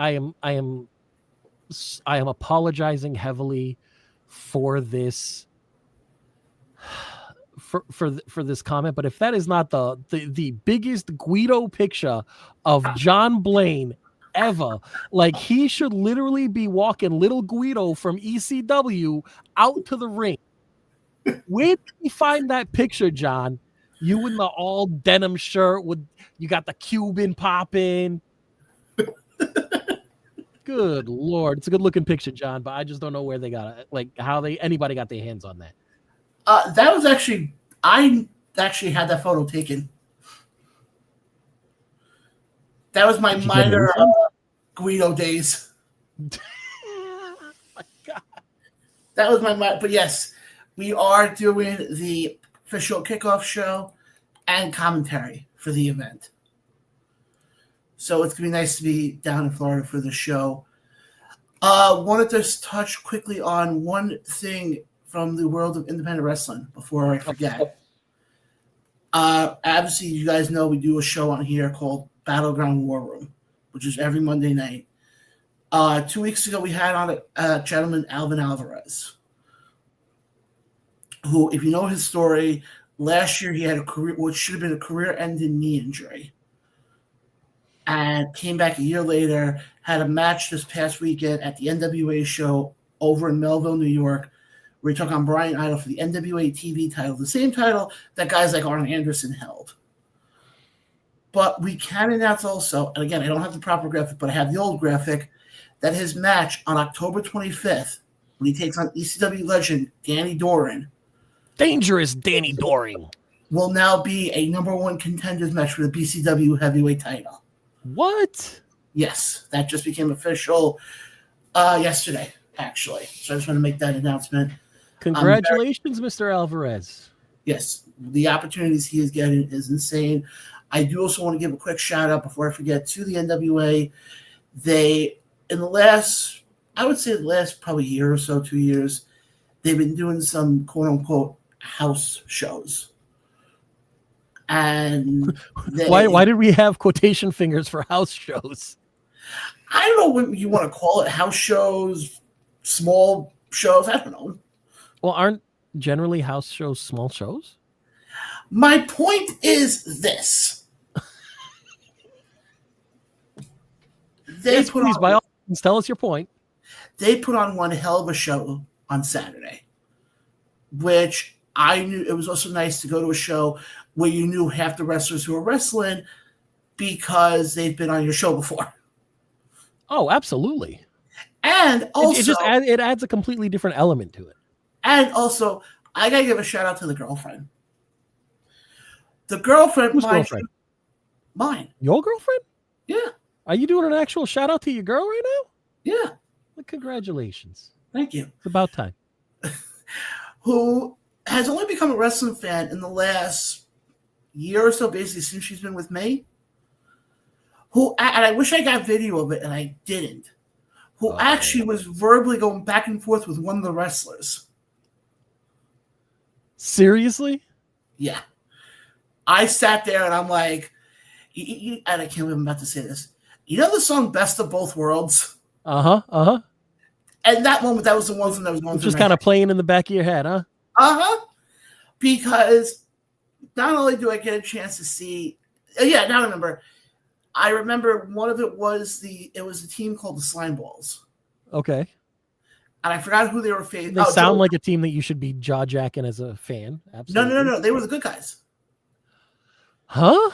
am apologizing heavily for this for this comment, but if that is not the biggest Guido picture of John Blaine ever, like, he should literally be walking little Guido from ECW out to the ring. Where did you find that picture, John? You in the all denim shirt with, you got the Cuban popping. Good Lord. It's a good looking picture, John, but I just don't know where they got it. Like, how anybody got their hands on that. That was actually, I actually had that photo taken. That was my minor Guido days. Oh my God. That was but yes, we are doing the official kickoff show and commentary for the event. So it's going to be nice to be down in Florida for the show. Wanted to touch quickly on one thing from the world of independent wrestling before I forget. Obviously, you guys know we do a show on here called Battleground War Room, which is every Monday night. 2 weeks ago, we had on a gentleman, Alvin Alvarez, who, if you know his story, last year he had what should have been a career-ending knee injury, and came back a year later, had a match this past weekend at the NWA show over in Melville, New York, where he took on Brian Idol for the NWA TV title, the same title that guys like Arn Anderson held. But we can announce also, and again, I don't have the proper graphic, but I have the old graphic, that his match on October 25th, when he takes on ECW legend Danny Doring, Dangerous Danny Doring, will now be a number one contenders match for the BCW heavyweight title. What? Yes, that just became official yesterday, actually. So I just want to make that announcement. Congratulations, Mr. Alvarez. Yes, the opportunities he is getting is insane. I do also want to give a quick shout out before I forget to the NWA. They, in the last, I would say the last probably year or so, 2 years, they've been doing some quote unquote house shows. And why did we have quotation fingers for house shows? I don't know what you want to call it. House shows, small shows. I don't know. Well, aren't generally house shows small shows? My point is this. Yes, please, by all means, tell us your point. They put on one hell of a show on Saturday, which I knew. It was also nice to go to a show where you knew half the wrestlers who were wrestling because they've been on your show before. Oh, absolutely. And also, it adds a completely different element to it. And also, I gotta give a shout out to the girlfriend. The girlfriend, Whose girlfriend? Mine. Your girlfriend? Yeah. Are you doing an actual shout out to your girl right now? Yeah. Well, congratulations. Thank you. It's about time. Who has only become a wrestling fan in the last year or so, basically since she's been with me. And I wish I got video of it, and I didn't. Who actually was verbally going back and forth with one of the wrestlers. Seriously? Yeah. I sat there and I'm like, and I can't believe I'm about to say this. You know the song Best of Both Worlds? Uh-huh, uh-huh. And that moment, that was the one thing that was going through just kind of playing in the back of your head, huh? Uh-huh. Because not only do I get a chance to see, now I remember one of it was the team called the Slime Balls. Okay. And I forgot who they were facing. They sound like a team that you should be jaw-jacking as a fan. Absolutely. No. They were the good guys. Huh?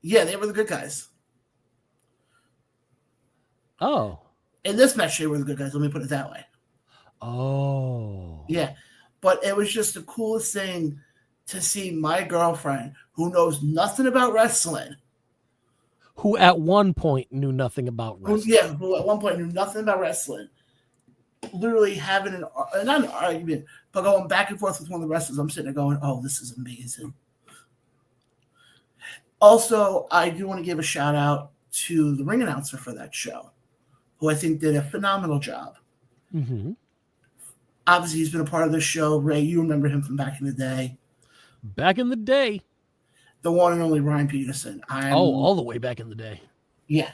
Yeah, they were the good guys. Oh. In this match, they were the good guys. Let me put it that way. Oh. Yeah. But it was just the coolest thing to see my girlfriend, who knows nothing about wrestling. Who at one point knew nothing about wrestling. Who at one point knew nothing about wrestling. Literally having not an argument, but going back and forth with one of the wrestlers. I'm sitting there going, oh, this is amazing. Also, I do want to give a shout out to the ring announcer for that show, who I think did a phenomenal job. Mm-hmm. Obviously, he's been a part of this show. Ray, you remember him from back in the day. Back in the day. The one and only Ryan Peterson. All the way back in the day. Yeah.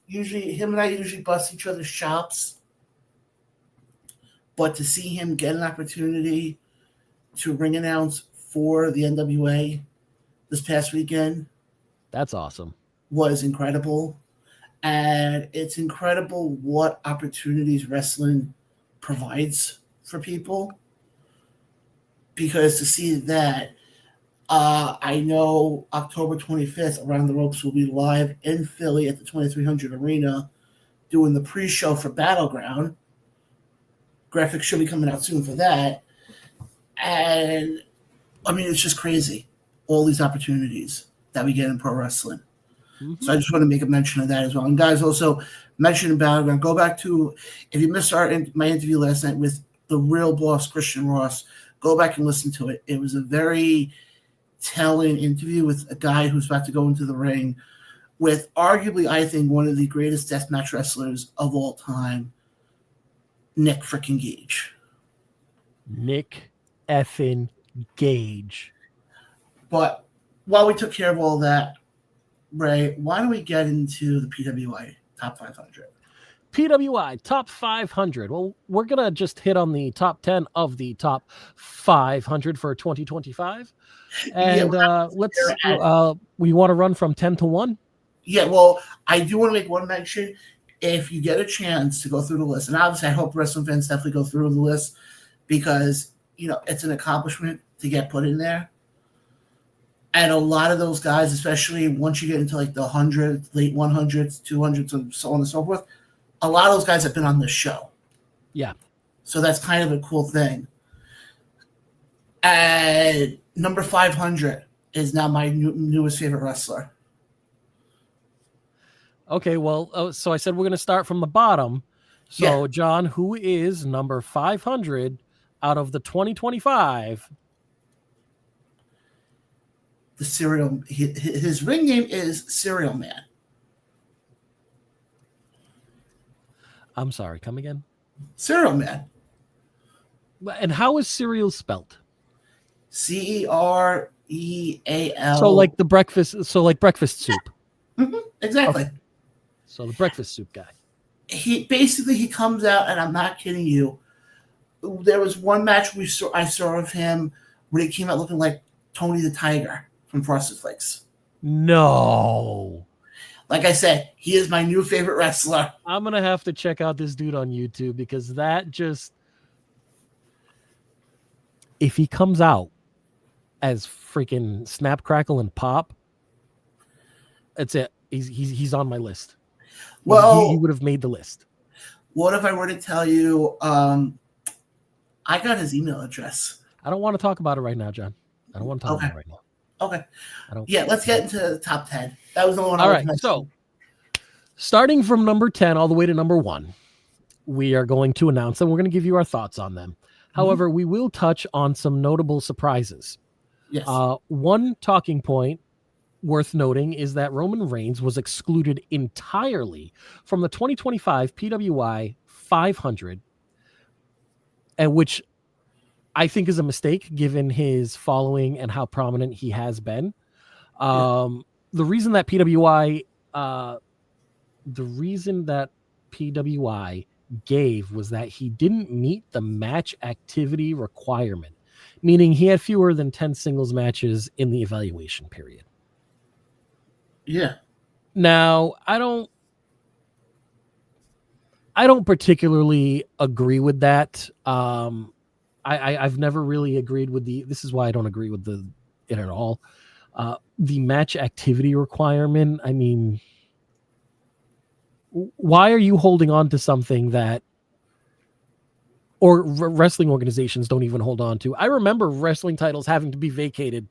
Him and I usually bust each other's chops. But to see him get an opportunity to ring announce for the NWA this past weekend. That's awesome. Was incredible. And it's incredible what opportunities wrestling provides for people. Because to see that, I know October 25th, Around the Ropes will be live in Philly at the 2300 Arena doing the pre-show for Battleground. Graphics should be coming out soon for that. And, I mean, it's just crazy. All these opportunities that we get in pro wrestling. Mm-hmm. So I just want to make a mention of that as well. And guys, also mention Battleground. Go back to, if you missed my interview last night with the real boss, Christian Ross, go back and listen to it. It was a very telling interview with a guy who's about to go into the ring with arguably, I think, one of the greatest deathmatch wrestlers of all time, Nick freaking Gage. Nick effing Gage. But while we took care of all that, Ray, why don't we get into the PWI Top 500? PWI Top 500. Well, we're going to just hit on the top 10 of the top 500 for 2025. And we want to run from 10 to 1? Yeah, well, I do want to make one mention. If you get a chance to go through the list, and obviously I hope wrestling fans definitely go through the list because, it's an accomplishment to get put in there. And a lot of those guys, especially once you get into like the 100s, late 100s, 200s, and so on and so forth, a lot of those guys have been on this show. Yeah. So that's kind of a cool thing. And number 500 is now my newest favorite wrestler. Okay, well, so I said we're going to start from the bottom. So, yeah. John, who is number 500 out of the 2025? The Serial. His ring name is Serial Man. I'm sorry, come again? Serial Man. And how is cereal spelt? Cereal. So like breakfast soup. Mm-hmm, exactly. Okay. So the breakfast soup guy. He comes out, and I'm not kidding you. There was one match I saw of him where he came out looking like Tony the Tiger from Frosted Flakes. No. Like I said, he is my new favorite wrestler. I'm going to have to check out this dude on YouTube because that just... If he comes out as freaking Snap, Crackle, and Pop, that's it. He's on my list. Well, he would have made the list. What if I were to tell you I got his email address? I don't want to talk about it right now, John. I don't want to talk about it right now. Okay. Yeah, let's get into the top 10. That was the one. All right. So, starting from number 10 all the way to number 1, we are going to announce them. We're going to give you our thoughts on them. However, we will touch on some notable surprises. Yes. One talking point worth noting is that Roman Reigns was excluded entirely from the 2025 PWI 500, and which I think is a mistake given his following and how prominent he has been. The reason that PWI gave was that he didn't meet the match activity requirement, meaning he had fewer than 10 singles matches in the evaluation period. Yeah. Now, I don't particularly agree with that. I've never really agreed with this is why I don't agree with it at all. The match activity requirement, I mean, why are you holding on to something that wrestling organizations don't even hold on to? I remember wrestling titles having to be vacated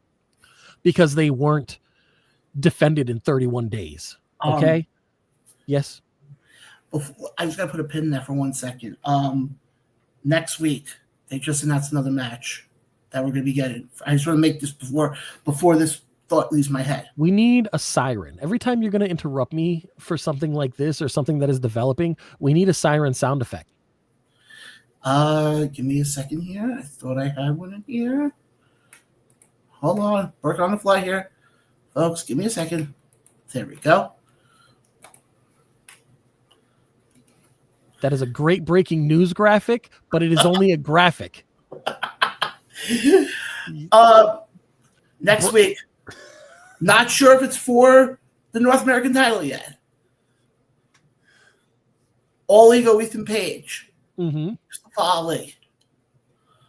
because they weren't defended in 31 days. Okay. Yes. I just got to put a pin in that for 1 second. Next week, they just announced another match that we're going to be getting. I just want to make this before this thought leaves my head. We need a siren. Every time you're going to interrupt me for something like this or something that is developing, we need a siren sound effect. Give me a second here. I thought I had one in here. Hold on. Work on the fly here. Folks, give me a second. There we go. That is a great breaking news graphic, but it is only a graphic. Next week. Not sure if it's for the North American title yet. All Ego Ethan Page. Folly.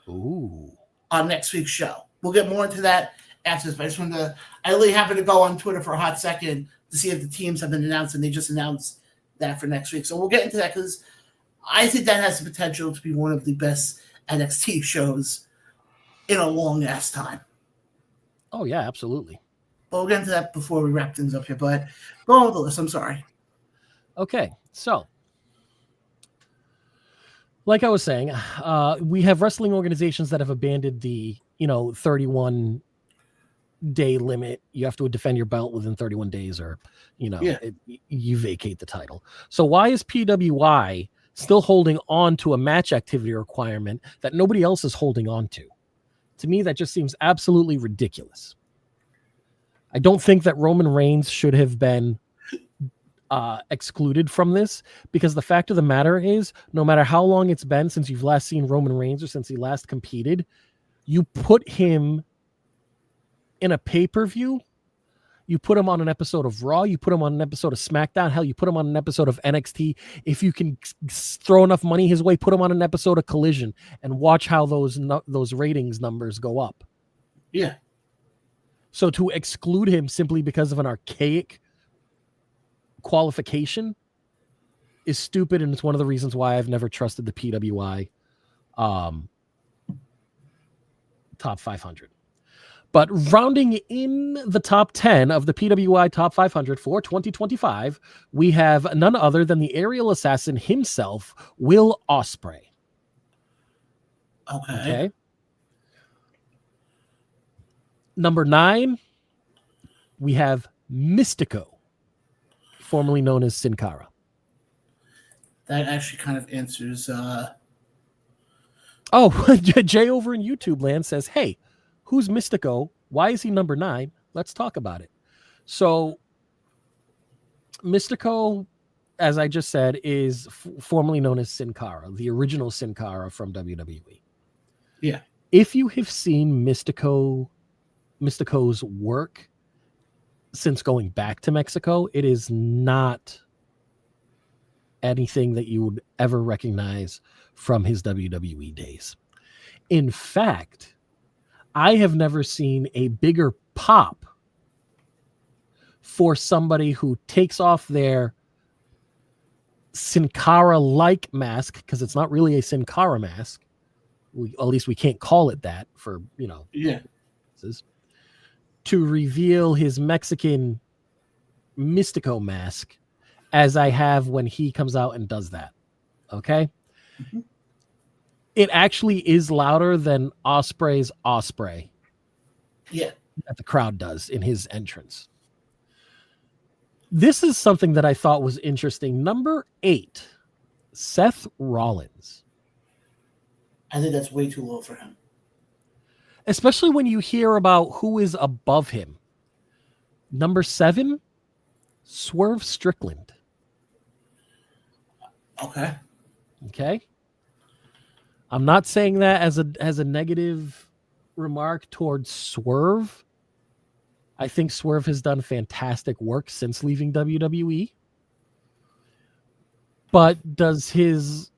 Ooh. On next week's show. We'll get more into that after this, but I just wanted to, I really happened to go on Twitter for a hot second to see if the teams have been announced, and they just announced that for next week. So we'll get into that because I think that has the potential to be one of the best NXT shows in a long ass time. Oh, yeah, absolutely. But we'll get into that before we wrap things up here. But go on with the list. I'm sorry. Okay, so like I was saying, we have wrestling organizations that have abandoned the 31-day limit. You have to defend your belt within 31 days, or you vacate the title. So why is PWI still holding on to a match activity requirement that nobody else is holding on to? To me, that just seems absolutely ridiculous. I don't think that Roman Reigns should have been excluded from this, because the fact of the matter is, no matter how long it's been since you've last seen Roman Reigns or since he last competed, you put him in a pay-per-view, you put him on an episode of Raw, you put him on an episode of SmackDown, hell, you put him on an episode of NXT. If you can throw enough money his way, put him on an episode of Collision and watch how those ratings numbers go up. Yeah. So to exclude him simply because of an archaic qualification is stupid, and it's one of the reasons why I've never trusted the PWI top 500. But rounding in the top 10 of the PWI top 500 for 2025, we have none other than the aerial assassin himself, Will Ospreay. Okay. Number 9, we have Mystico, formerly known as Sin Cara. That actually kind of answers. Jay over in YouTube land says, hey, who's Mystico? Why is he number 9? Let's talk about it. So Mystico, as I just said, is formerly known as Sin Cara, the original Sin Cara from WWE. Yeah. If you have seen Mystico's work, since going back to Mexico, it is not anything that you would ever recognize from his WWE days. In fact, I have never seen a bigger pop for somebody who takes off their Sin Cara-like mask, because it's not really a Sin Cara mask. At least we can't call it that for, Yeah. to reveal his Mexican Mystico mask, as I have when he comes out and does that. Okay? Mm-hmm. It actually is louder than Ospreay's Ospreay. Yeah. That the crowd does in his entrance. This is something that I thought was interesting. Number 8, Seth Rollins. I think that's way too low for him. Especially when you hear about who is above him. Number 7, Swerve Strickland. Okay. Okay. I'm not saying that as a negative remark towards Swerve. I think Swerve has done fantastic work since leaving WWE. But does his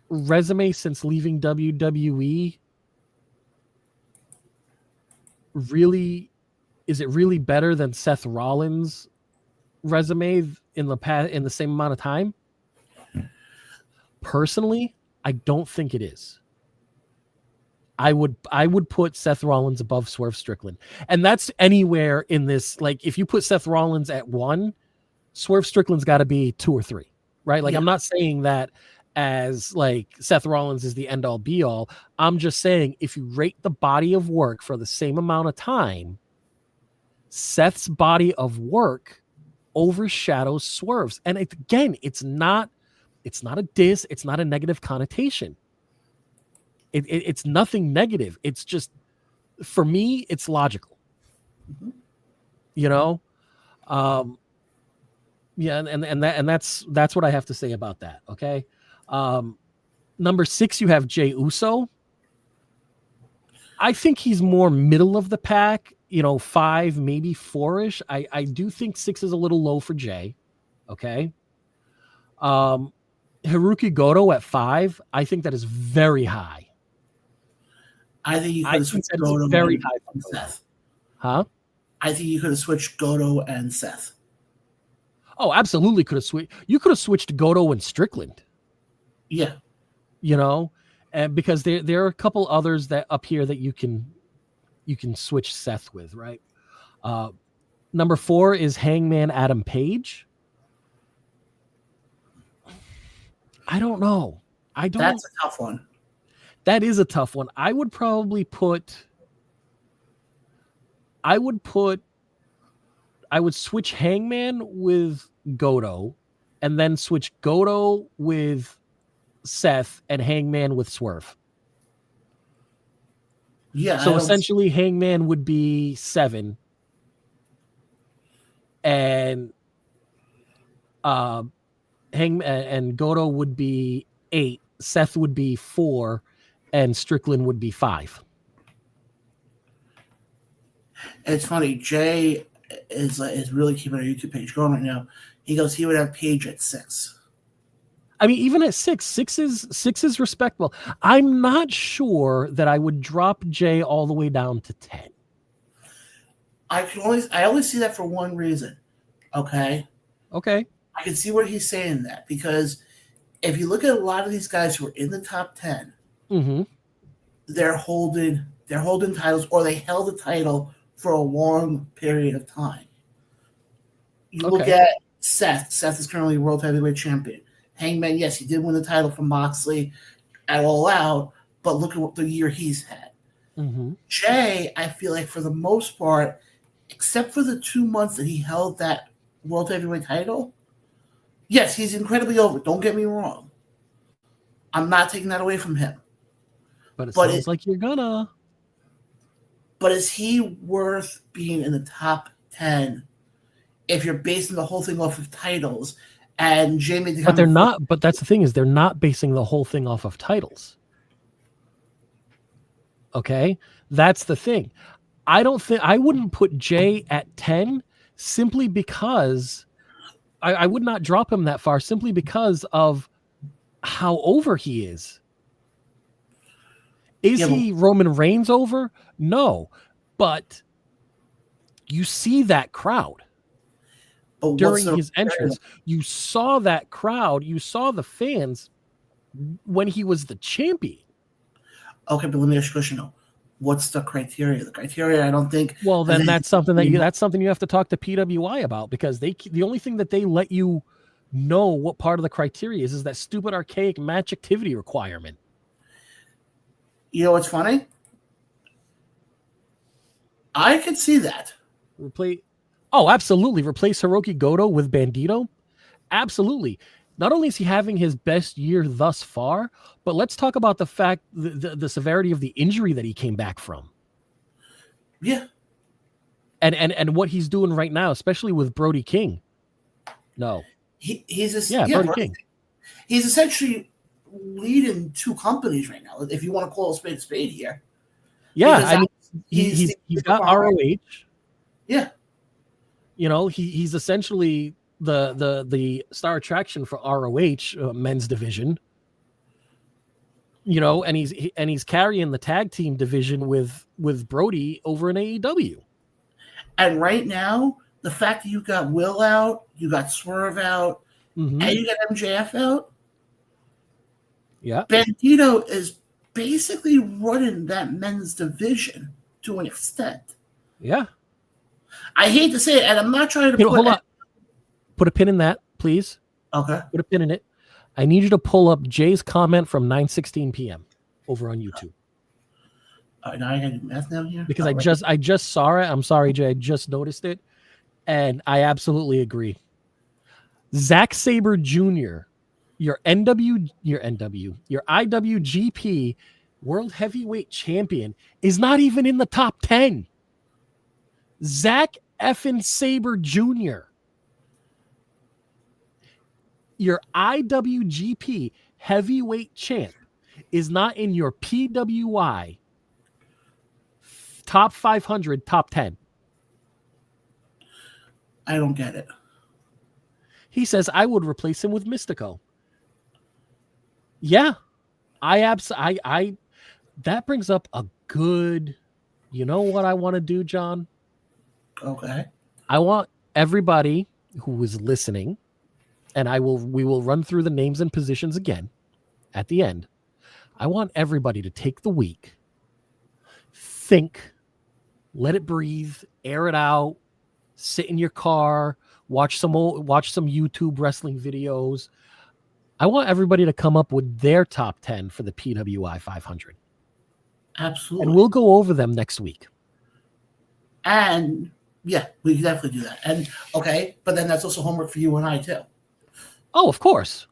resume since leaving WWE is it really better than Seth Rollins' resume in the same amount of time? Personally, I don't think it is. I would put Seth Rollins above Swerve Strickland. And that's anywhere in this. Like, if you put Seth Rollins at 1, Swerve Strickland's got to be 2 or 3, right? Like, yeah. I'm not saying that as like Seth Rollins is the end all be all. I'm just saying, if you rate the body of work for the same amount of time, Seth's body of work overshadows Swerve's. And again, it's not a diss. It's not a negative connotation. It's nothing negative. It's just, for me, it's logical. Mm-hmm. Yeah, and that's what I have to say about that. Okay. Number 6, you have Jey Uso. I think he's more middle of the pack. 5, maybe 4-ish. I do think 6 is a little low for Jey. Okay. Hiroki Goto at 5. I think that is very high. I think you could have switched Goto very high and Seth. Huh? I think you could have switched Goto and Seth. Oh, absolutely could have switched. You could have switched Goto and Strickland. Yeah. And because there are a couple others that up here that you can switch Seth with, right? Number 4 is Hangman Adam Page. I don't know. That's a tough one. That is a tough one. I would switch Hangman with Goto, and then switch Goto with Seth and Hangman with Swerve. Yeah. So essentially Hangman would be 7. And and Goto would be 8. Seth would be 4. And Strickland would be 5. It's funny. Jay is really keeping our YouTube page going right now. He goes, he would have Page at 6. I mean, even at 6 is respectable. I'm not sure that I would drop Jay all the way down to 10. I only see that for one reason. Okay. I can see where he's saying that, because if you look at a lot of these guys who are in the top 10, mm-hmm. they're holding titles, or they held the title for a long period of time. You look at Seth. Seth is currently World Heavyweight Champion. Hangman, yes, he did win the title from Moxley at All Out, but look at what the year he's had. Mm-hmm. Jay, I feel like for the most part, except for the 2 months that he held that World Heavyweight title, yes, he's incredibly over. Don't get me wrong. I'm not taking that away from him. But it sounds like you're gonna. But is he worth being in the top 10 if you're basing the whole thing off of titles? And Jamie, but they're not. But that's the thing, is they're not basing the whole thing off of titles. Okay, that's the thing. I wouldn't put Jay at 10 simply because I would not drop him that far simply because of how over he is. Is he Roman Reigns over? No. But you see that crowd during his entrance. You saw that crowd. You saw the fans when he was the champion. Okay, but let me ask you a question though. What's the criteria? The criteria, I don't think. Well, then that's something you have to talk to PWI about, because the only thing that they let you know what part of the criteria is that stupid archaic match activity requirement. You know what's funny? I could see that. Absolutely. Replace Hiroki Goto with Bandito. Absolutely. Not only is he having his best year thus far, but let's talk about the fact, the severity of the injury that he came back from. Yeah. And what he's doing right now, especially with Brody King. No. Brody King. He's essentially leading two companies right now, if you want to call a spade here. Yeah, I mean, he's got ROH. Yeah. You know, he's essentially the star attraction for ROH men's division. You know, and he's carrying the tag team division with Brody over in AEW. And right now, the fact that you got Will out, you got Swerve out, and you got MJF out. Yeah. Bandito is basically running that men's division to an extent. Yeah. I hate to say it, and I'm not trying to hold on. Put a pin in that, please. Okay. Put a pin in it. I need you to pull up Jay's comment from 9:16 p.m. over on YouTube. All right, now I got to do math down here. Because I just saw it. I'm sorry, Jay. I just noticed it. And I absolutely agree. Zack Sabre Jr., your IWGP World Heavyweight Champion, is not even in the top 10. Zack effing Sabre Jr., your IWGP Heavyweight Champ, is not in your PWI top 500, top 10. I don't get it. He says, I would replace him with Mystico. Yeah. I that brings up a good, you know what I want to do, John? Okay. I want everybody who is listening, and we will run through the names and positions again at the end. I want everybody to take the week, think, let it breathe, air it out, sit in your car, watch some YouTube wrestling videos. I want everybody to come up with their top 10 for the PWI 500. Absolutely. And we'll go over them next week. And yeah, we can definitely do that. And okay, but then that's also homework for you and I too. Oh, of course.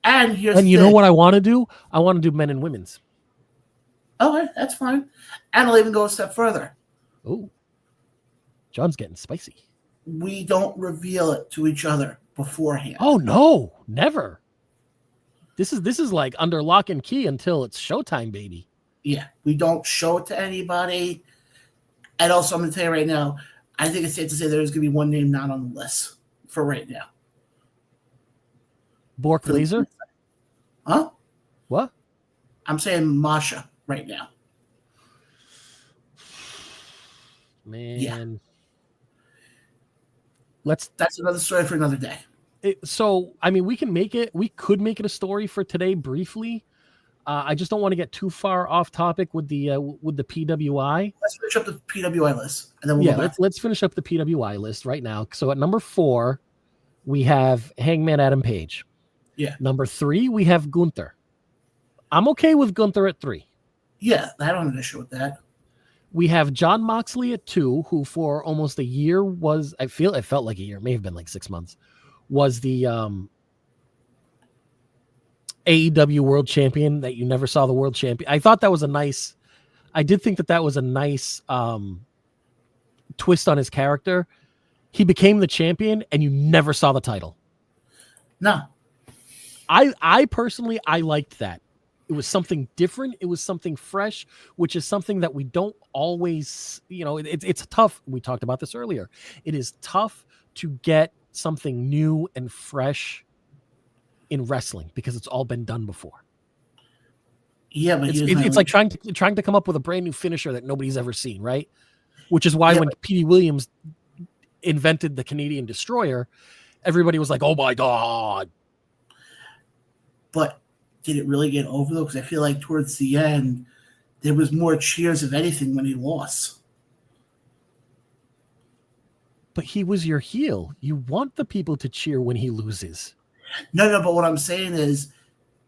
And you know what I want to do? I want to do men and women's. Okay, that's fine. And I'll even go a step further. Oh, John's getting spicy. We don't reveal it to each other beforehand. Oh no, never. This is like under lock and key until it's showtime, baby. Yeah, we don't show it to anybody. And also, I'm going to tell you right now, I think it's safe to say there's going to be one name not on the list for right now. Bork Laser? Huh? What? I'm saying Masha right now. Man. Yeah. That's another story for another day. So, I mean, we could make it a story for today briefly. I just don't want to get too far off topic with the PWI. Let's finish up the PWI list, and then we'll let's finish up the PWI list right now. So at number 4, we have Hangman Adam Page. Yeah. Number 3, we have Gunther. I'm okay with Gunther at 3. Yeah, I don't have an issue with that. We have Jon Moxley at 2, who for almost a year was, it felt like a year, may have been like 6 months, was the AEW World Champion that you never saw the World Champion. I thought that was I did think that was a nice twist on his character. He became the champion and you never saw the title. No. I personally, I liked that. It was something different. It was something fresh, which is something that we don't always, it's tough. We talked about this earlier. It is tough to get something new and fresh in wrestling because it's all been done before. Yeah, but it's like trying to come up with a brand new finisher that nobody's ever seen, right? Which is why when P.D. Williams invented the Canadian Destroyer, everybody was like, "Oh my god!" But did it really get over though? Because I feel like towards the end, there was more cheers of anything when he lost. But he was your heel. You want the people to cheer when he loses. No. But what I'm saying is,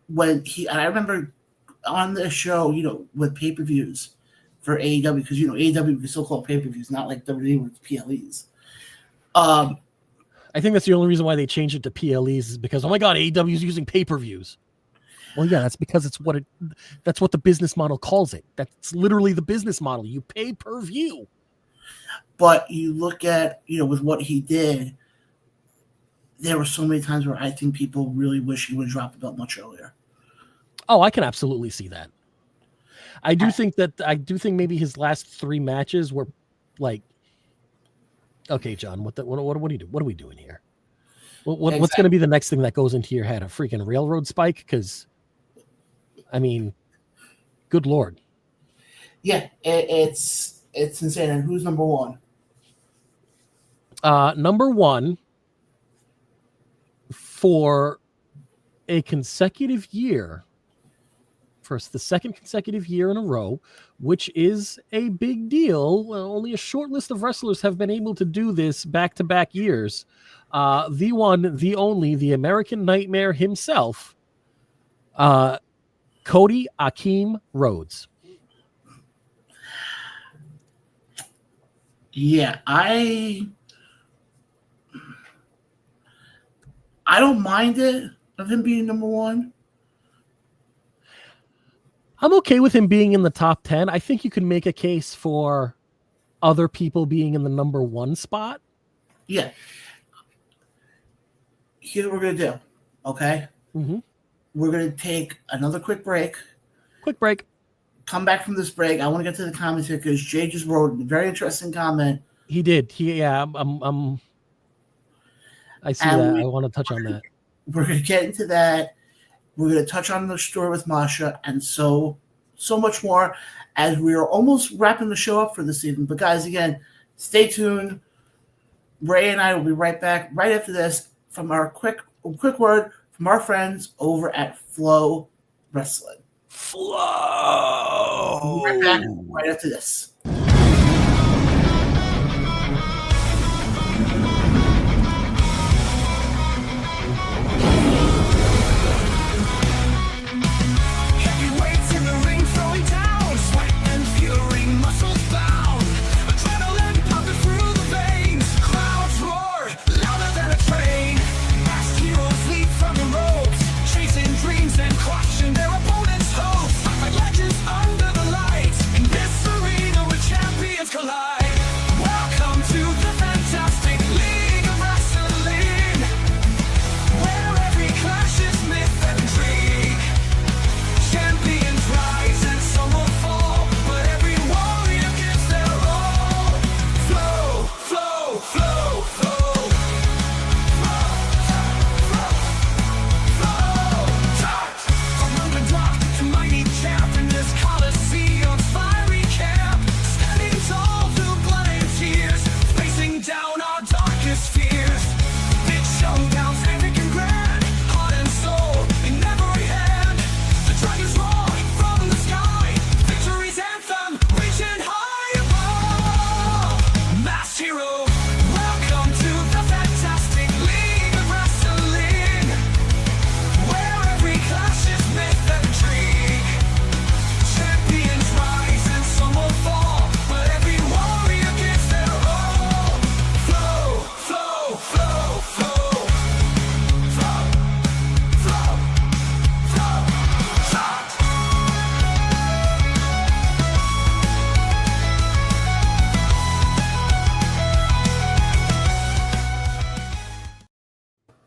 and I remember on the show, with pay-per-views for AEW, because AEW was still called pay-per-views, not like WWE with PLEs. I think that's the only reason why they changed it to PLEs is because, oh my god, AEW is using pay-per-views. Well, yeah, that's because that's what the business model calls it. That's literally the business model. You pay per view. But you look at, with what he did, there were so many times where I think people really wish he would drop the belt much earlier. Oh, I can absolutely see that. I do think maybe his last 3 matches were like, okay, John, what are you doing? What are we doing here? What's going to be the next thing that goes into your head? A freaking railroad spike? Because, I mean, good Lord. Yeah, it's insane. And who's number 1? Number 1 for a consecutive year, the second consecutive year in a row, which is a big deal. Well, only a short list of wrestlers have been able to do this back-to-back years. The one, the only, the American Nightmare himself, Cody Akeem Rhodes. Yeah, I don't mind it of him being number 1. I'm okay with him being in the top 10. I think you can make a case for other people being in the number 1 spot. Yeah. Here's what we're going to do, okay? Mm-hmm. We're going to take another quick break. Come back from this break. I want to get to the comments here because Jay just wrote a very interesting comment. He did. I see that. I want to touch on that. We're going to get into that. We're going to touch on the story with Masha and so much more as we are almost wrapping the show up for this evening. But guys, again, stay tuned. Ray and I will be right back right after this from our quick word from our friends over at Flow Wrestling. Flow! We'll be right back right after this.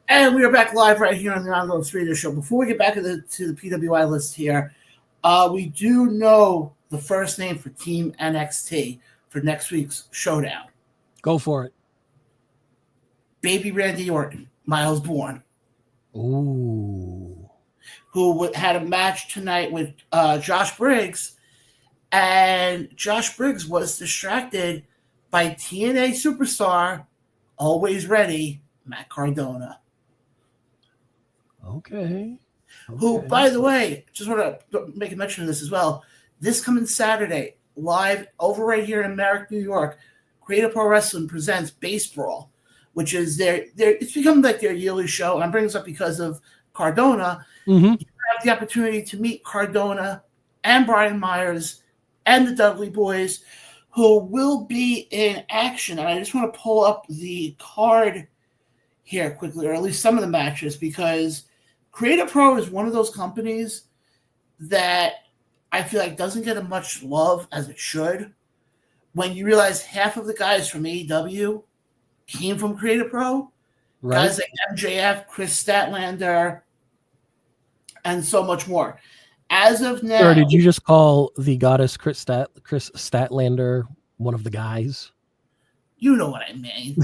And we are back live right here on the Round 3 of the show. Before we get back to the PWI list here, We do know the first name for Team NXT for next week's showdown. Go for it. Baby Randy Orton, Miles Bourne. Ooh. Who had a match tonight with Josh Briggs. And Josh Briggs was distracted by TNA superstar, always ready, Matt Cardona. Okay. Who, by the way, just want to make a mention of this as well. This coming Saturday, live over right here in Merrick, New York, Creative Pro Wrestling presents Base Brawl, which is it's become like their yearly show. And I'm bringing this up because of Cardona. Mm-hmm. You have the opportunity to meet Cardona and Brian Myers and the Dudley Boys, who will be in action. And I just want to pull up the card here quickly, or at least some of the matches, because Creative Pro is one of those companies that I feel like doesn't get as much love as it should. When you realize half of the guys from AEW came from Creative Pro, Right. guys like MJF, Chris Statlander, and so much more. As of now, Or did you just call the goddess Chris Statlander one of the guys? You know what I mean.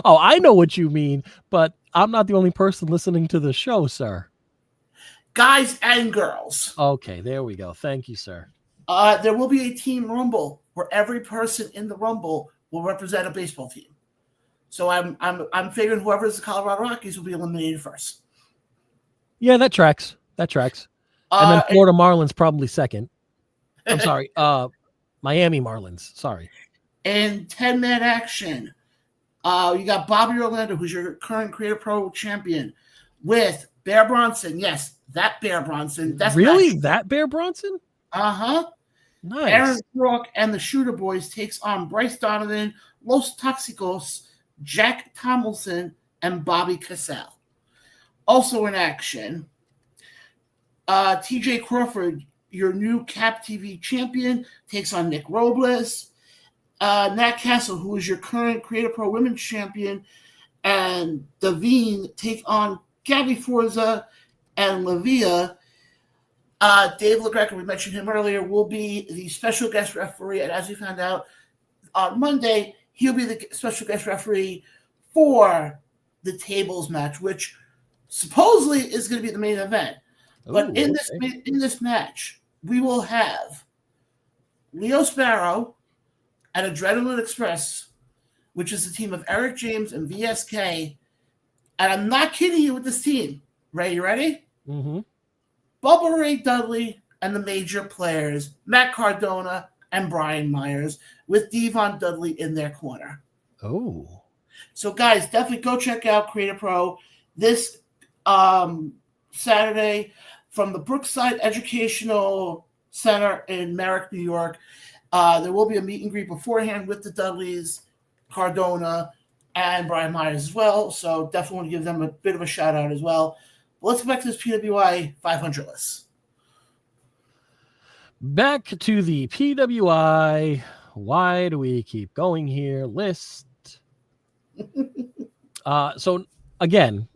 Oh, I know what you mean, but I'm not the only person listening to the show, sir. Guys and girls. Okay, there we go. Thank you, sir. There will be a team rumble where every person in the rumble will represent a baseball team. So I'm figuring whoever's the Colorado Rockies will be eliminated first. Yeah, that tracks. That tracks. And then Florida Marlins probably second. I'm sorry. Miami Marlins. Sorry. In 10-man action, you got Bobby Orlando, who's your current Creative Pro champion, with Bear Bronson. Yes, that Bear Bronson. That's really that Bear Bronson? Uh-huh. Nice. Aaron Brooke and the Shooter Boys takes on Bryce Donovan, Los Toxicos, Jack Tomlinson, and Bobby Cassell. Also in action, TJ Crawford, your new Cap TV champion, takes on Nick Robles. Nat Castle, who is your current Creative Pro Women's champion, and Davine take on Gabby Forza and Lavia. Dave LaGreca, we mentioned him earlier, will be the special guest referee. And as we found out on Monday, he'll be the special guest referee for the tables match, which supposedly is going to be the main event. But in this match, we will have Leo Sparrow and Adrenaline Express, which is the team of Eric James and VSK. And I'm not kidding you with this team. Ray, you ready? Mm-hmm. Bubba Ray Dudley and the major players, Matt Cardona and Brian Myers, with Devon Dudley in their corner. Oh. So, guys, definitely go check out Creative Pro this Saturday from the Brookside Educational Center in Merrick, New York. There will be a meet and greet beforehand with the Dudleys, Cardona, and Brian Myers as well. So definitely want to give them a bit of a shout out as well. But let's go back to this PWI 500 list. Back to the PWI. Why do we keep going here? List. So again,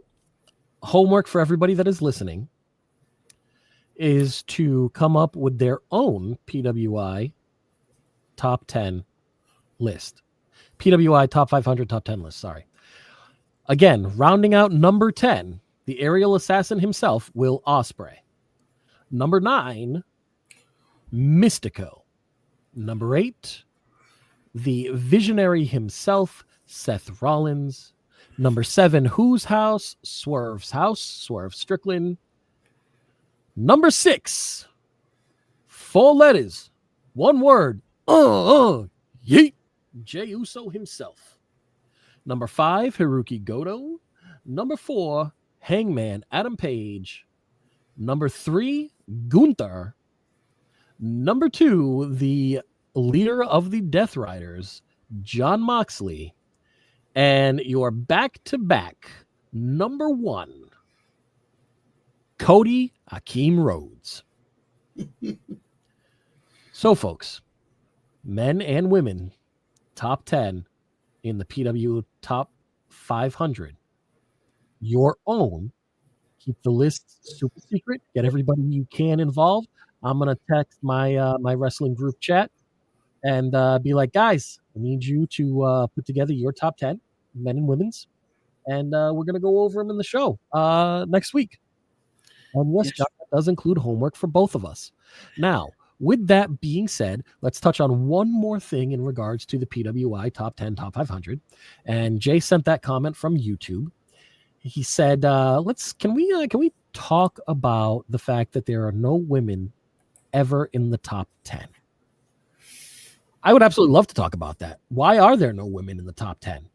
homework for everybody that is listening is to come up with their own PWI top 10 list. PWI top 500, top 10 list. Sorry. Again, rounding out number 10, the aerial assassin himself, Will Ospreay. Number 9, Mystico. Number 8, the visionary himself, Seth Rollins. Number 7, Whose House? Swerve's House, Swerve Strickland. Number 6, 4 letters, 1 word, yeet, Jey Uso himself. Number 5, Hiroki Goto. Number 4, Hangman Adam Page. Number 3, Gunther. Number 2, the leader of the Death Riders, Jon Moxley. And your back-to-back number 1, Cody Akeem Rhodes. So, folks, men and women, top 10 in the PW top 500. Your own Keep the list super secret. Get everybody you can involved. I'm gonna text my my wrestling group chat and be like, guys, I need you to put together your top 10 men and women's, and we're gonna go over them in the show next week. And yes, John, that does include homework for both of us. Now, with that being said, let's touch on one more thing in regards to the PWI Top 10, Top 500. And Jay sent that comment from YouTube. He said, can we talk about the fact that there are no women ever in the top 10? I would absolutely love to talk about that. Why are there no women in the top 10?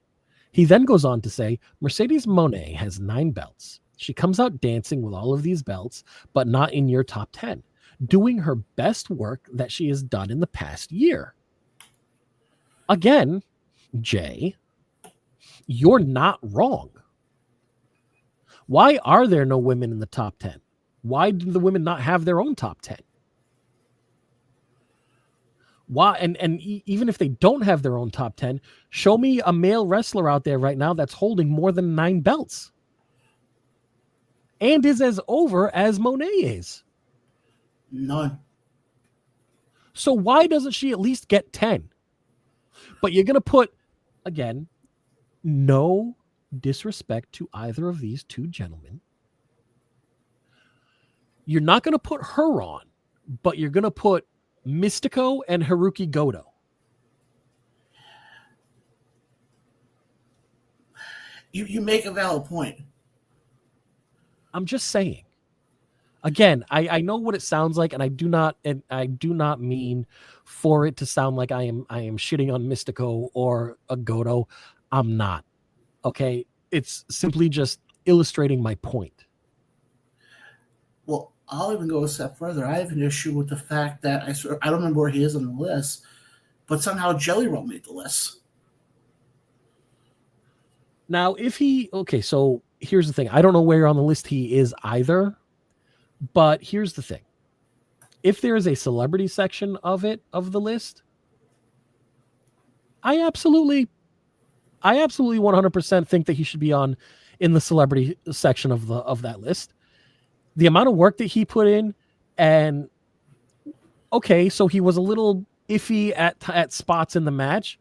He then goes on to say, Mercedes Moné has 9 belts. She comes out dancing with all of these belts, but not in your top 10, doing her best work that she has done in the past year. Again, Jay, you're not wrong. Why are there no women in the top 10? Why do the women not have their own top 10? Why? And even if they don't have their own top 10, show me a male wrestler out there right now that's holding more than 9 belts and is as over as Moné is. None. So why doesn't she at least get 10? But you're going to put, again, no disrespect to either of these two gentlemen. You're not going to put her on, but you're going to put Mystico and Haruki Goto. You make a valid point. I'm just saying. Again, I know what it sounds like, and I do not mean for it to sound like I am shitting on Mystico or a Goto. I'm not. Okay, it's simply just illustrating my point. Well, I'll even go a step further. I have an issue with the fact that I don't remember where he is on the list, but somehow Jelly Roll made the list. Now, so here's the thing. I don't know where on the list he is either, but here's the thing. If there is a celebrity section of the list, I absolutely 100% think that he should be in the celebrity section of that list. The amount of work that he put in, and okay, so he was a little iffy at spots in the match,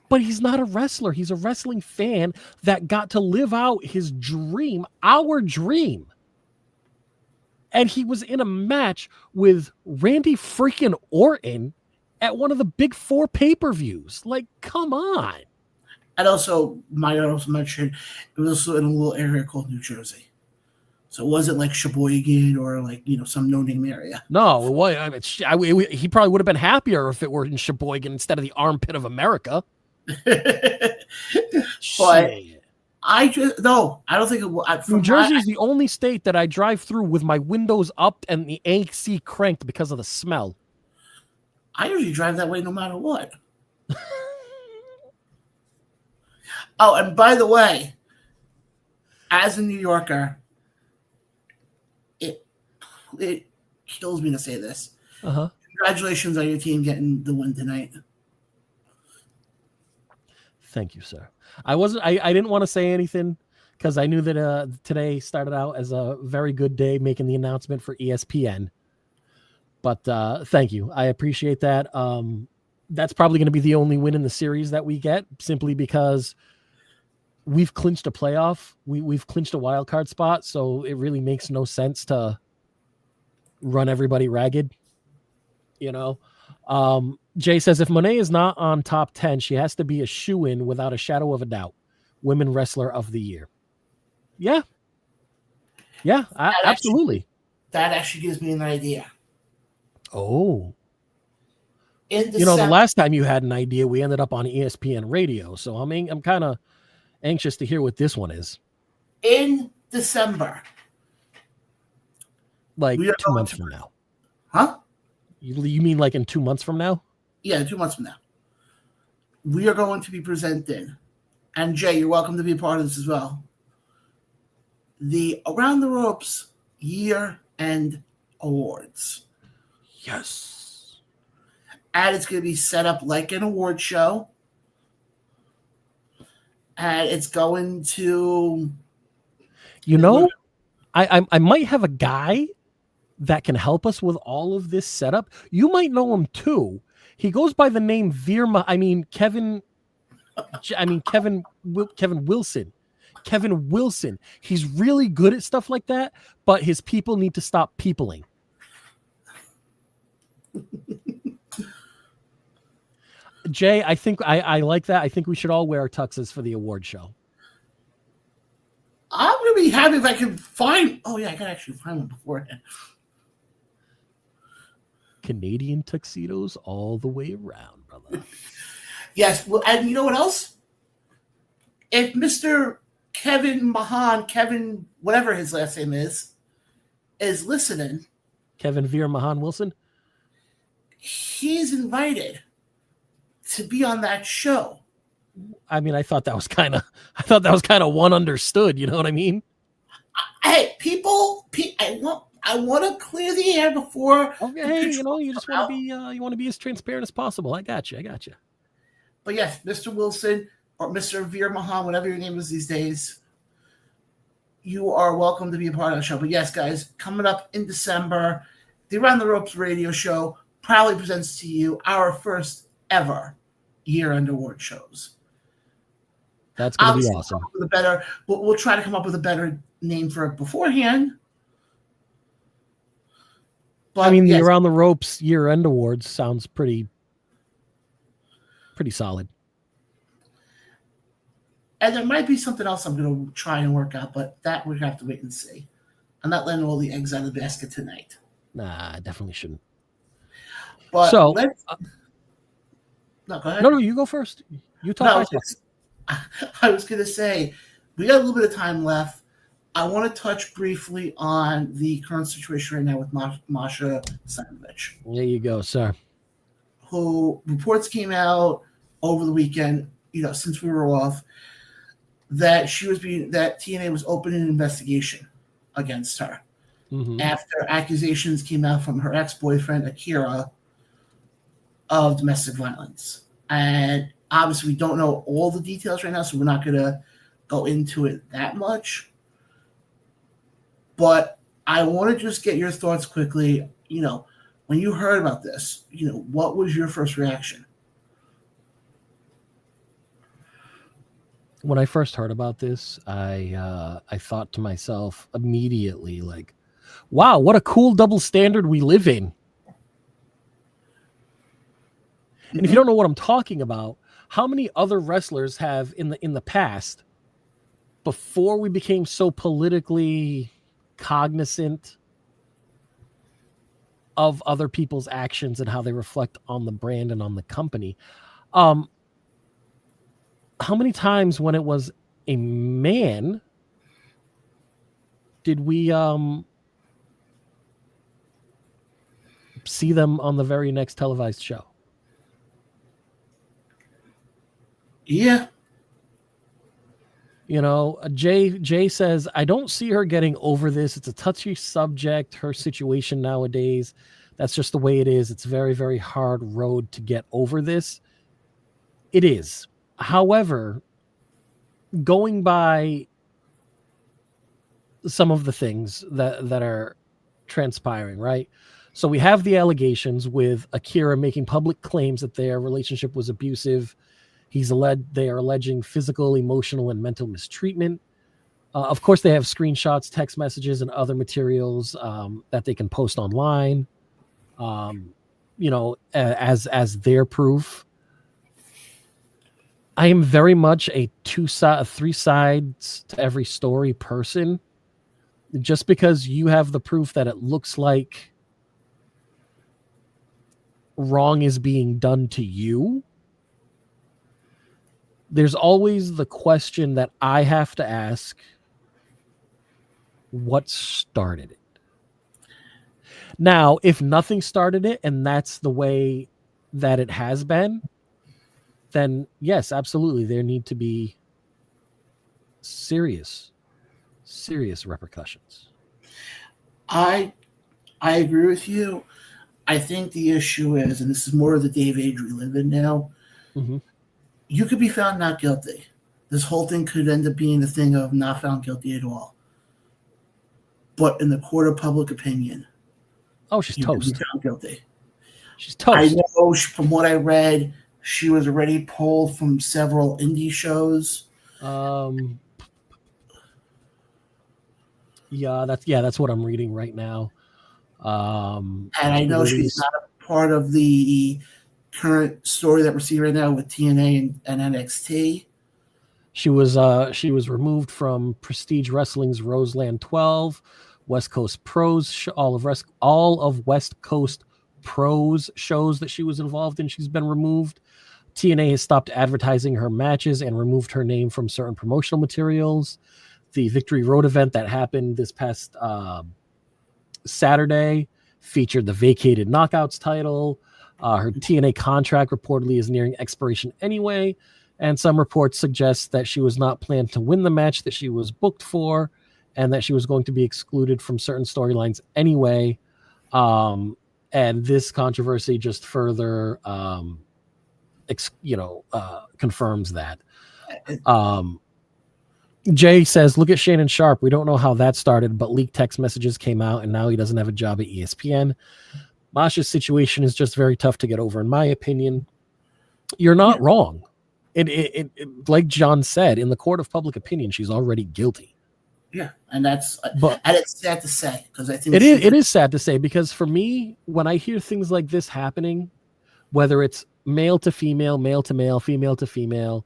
but he's not a wrestler. He's a wrestling fan that got to live out his dream, our dream. And he was in a match with Randy freaking Orton at one of the big 4 pay-per-views. Like, come on. And also, might also mention, it was also in a little area called New Jersey. So it wasn't like Sheboygan or like, some no-name area. No, he probably would have been happier if it were in Sheboygan instead of the armpit of America. But I don't think it will. New Jersey is the only state that I drive through with my windows up and the AC cranked because of the smell. I usually drive that way no matter what. Oh, and by the way, as a New Yorker, it kills me to say this. Uh-huh. Congratulations on your team getting the win tonight. Thank you, sir. I didn't want to say anything because I knew that today started out as a very good day making the announcement for ESPN. But thank you. I appreciate that. That's probably going to be the only win in the series that we get, simply because we've clinched a playoff. We've clinched a wild card spot, so it really makes no sense to run everybody ragged. Jay says, if Moné is not on top 10, she has to be a shoo-in without a shadow of a doubt. Women Wrestler of the Year. Yeah. Yeah, absolutely. That actually gives me an idea. Oh. The last time you had an idea, we ended up on ESPN Radio. So I'm kind of anxious to hear what this one is. In December. Like 2 months from now. Huh? You mean like in 2 months from now? Yeah, 2 months from now. We are going to be presenting, and Jay, you're welcome to be a part of this as well, the Around the Ropes Year-End Awards. Yes. And it's going to be set up like an award show. And it's going to... I might have a guy that can help us with all of this setup. You might know him too. He goes by the name Kevin Wilson. Kevin Wilson. He's really good at stuff like that, but his people need to stop peopling. Jay, I think I like that. I think we should all wear our tuxes for the award show. I'm going to be happy if I can find... Oh, yeah, I can actually find one beforehand. Canadian tuxedos all the way around, brother. Yes, well, and you know what else? If Mr. Kevin Mahan, Kevin, whatever his last name is listening... Kevin Veer Mahan Wilson? He's invited to be on that show. I mean, I thought that was kind of one understood. You know what I mean? Hey, people, I want to clear the air before. Okay, you just want to be as transparent as possible. I got you. But yes, Mr. Wilson or Mr. Veer Mahan, whatever your name is these days, you are welcome to be a part of the show. But yes, guys, coming up in December, the Around the Ropes radio show proudly presents to you our first ever year-end award shows. That's going to be awesome. We'll try to come up with a better name for it beforehand. But the Around the Ropes year-end awards sounds pretty solid. And there might be something else I'm going to try and work out, but that we have to wait and see. I'm not letting all the eggs out of the basket tonight. Nah, I definitely shouldn't. But so, no, go ahead. No, you go first. You talk. No, I was going to say, we got a little bit of time left. I want to touch briefly on the current situation right now with Masha Slamovich. There you go, sir. Who reports came out over the weekend, since we were off, that that TNA was opening an investigation against her after accusations came out from her ex-boyfriend Akira of domestic violence. And obviously, we don't know all the details right now, so we're not going to go into it that much. But I want to just get your thoughts quickly. When you heard about this, what was your first reaction? When I first heard about this, I thought to myself immediately, like, wow, what a cool double standard we live in. And if you don't know what I'm talking about, how many other wrestlers have in the past, before we became so politically cognizant of other people's actions and how they reflect on the brand and on the company, how many times when it was a man did we see them on the very next televised show? Yeah. Jay says, I don't see her getting over this. It's a touchy subject, her situation nowadays. That's just the way it is. It's a very, very hard road to get over this. It is. However, going by some of the things that are transpiring, right? So we have the allegations with Akira making public claims that their relationship was abusive. They are alleging physical, emotional, and mental mistreatment. Of course, they have screenshots, text messages, and other materials that they can post online, as their proof. I am very much a three sides to every story person. Just because you have the proof that it looks like wrong is being done to you, there's always the question that I have to ask: what started it? Now, if nothing started it and that's the way that it has been, then yes, absolutely, there need to be serious repercussions. I agree with you. I think the issue is, and this is more of the day and age we live in now, you could be found not guilty. This whole thing could end up being the thing of not found guilty at all. but in the court of public opinion, Oh, she's you can be toast. found guilty. She's I toast. know from what I read, she was already pulled from several indie shows. Yeah, that's what I'm reading right now. And I know she's released- not a part of the current story that we're seeing right now with TNA and NXT. She was removed from Prestige Wrestling's Roseland 12, West Coast Pros, all of West Coast Pros shows that she was involved in. She's been removed. TNA has stopped advertising her matches and removed her name from certain promotional materials. The Victory Road event that happened this past Saturday featured the vacated Knockouts title. Her TNA contract reportedly is nearing expiration anyway, and some reports suggest that she was not planned to win the match that she was booked for, and that she was going to be excluded from certain storylines anyway. And this controversy just further, confirms that. Jay says, look at Shannon Sharp. We don't know how that started, but leaked text messages came out, and now he doesn't have a job at ESPN. Masha's situation is just very tough to get over, in my opinion. You're not wrong. It like John said, in the court of public opinion, she's already guilty. Yeah, and and it's sad to say, because I think it is sad to say, because for me, when I hear things like this happening, whether it's male to female, male to male, female to female,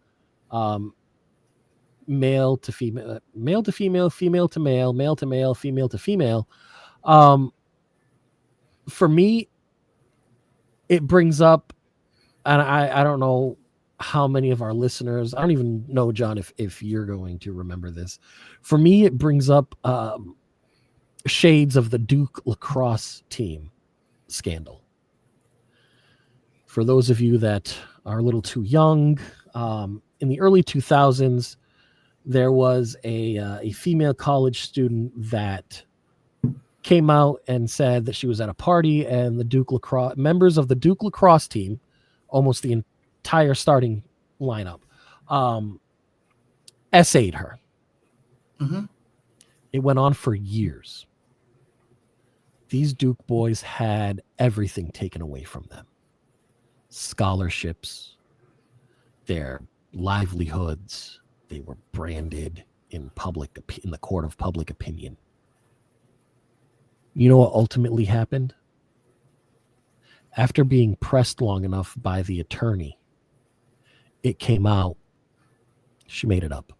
male to female, male to female, female to male, male to male, female to female, for me, it brings up, and I don't know how many of our listeners, I don't even know, John, if you're going to remember this. For me, it brings up shades of the Duke lacrosse team scandal. For those of you that are a little too young, in the early 2000s, there was a female college student that came out and said that she was at a party, and the Duke lacrosse members of the Duke lacrosse team, almost the entire starting lineup, essayed her. Mm-hmm. It went on for years. These Duke boys had everything taken away from them: scholarships, their livelihoods. They were branded in the court of public opinion. You know what ultimately happened? After being pressed long enough by the attorney, it came out she made it up.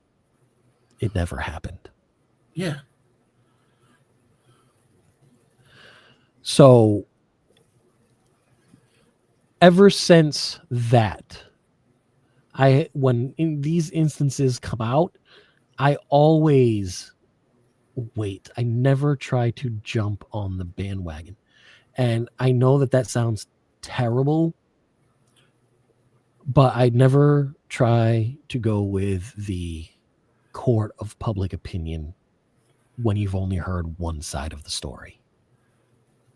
It never happened. Yeah. So ever since that, when in these instances come out, I always wait. I never try to jump on the bandwagon. And I know that sounds terrible, but I never try to go with the court of public opinion when you've only heard one side of the story.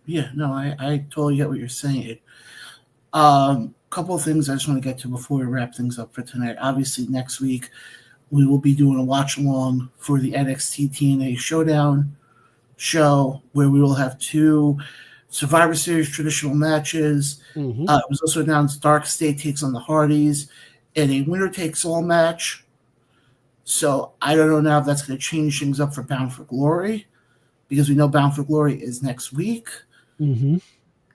Yeah, no, I totally get what you're saying. Couple of things I just want to get to before we wrap things up for tonight. Obviously, next week we will be doing a watch along for the NXT TNA Showdown show, where we will have 2 Survivor Series traditional matches. Mm-hmm. It was also announced Dark State takes on the Hardys in a winner takes all match. So I don't know now if that's going to change things up for Bound for Glory, because we know Bound for Glory is next week. Mm-hmm.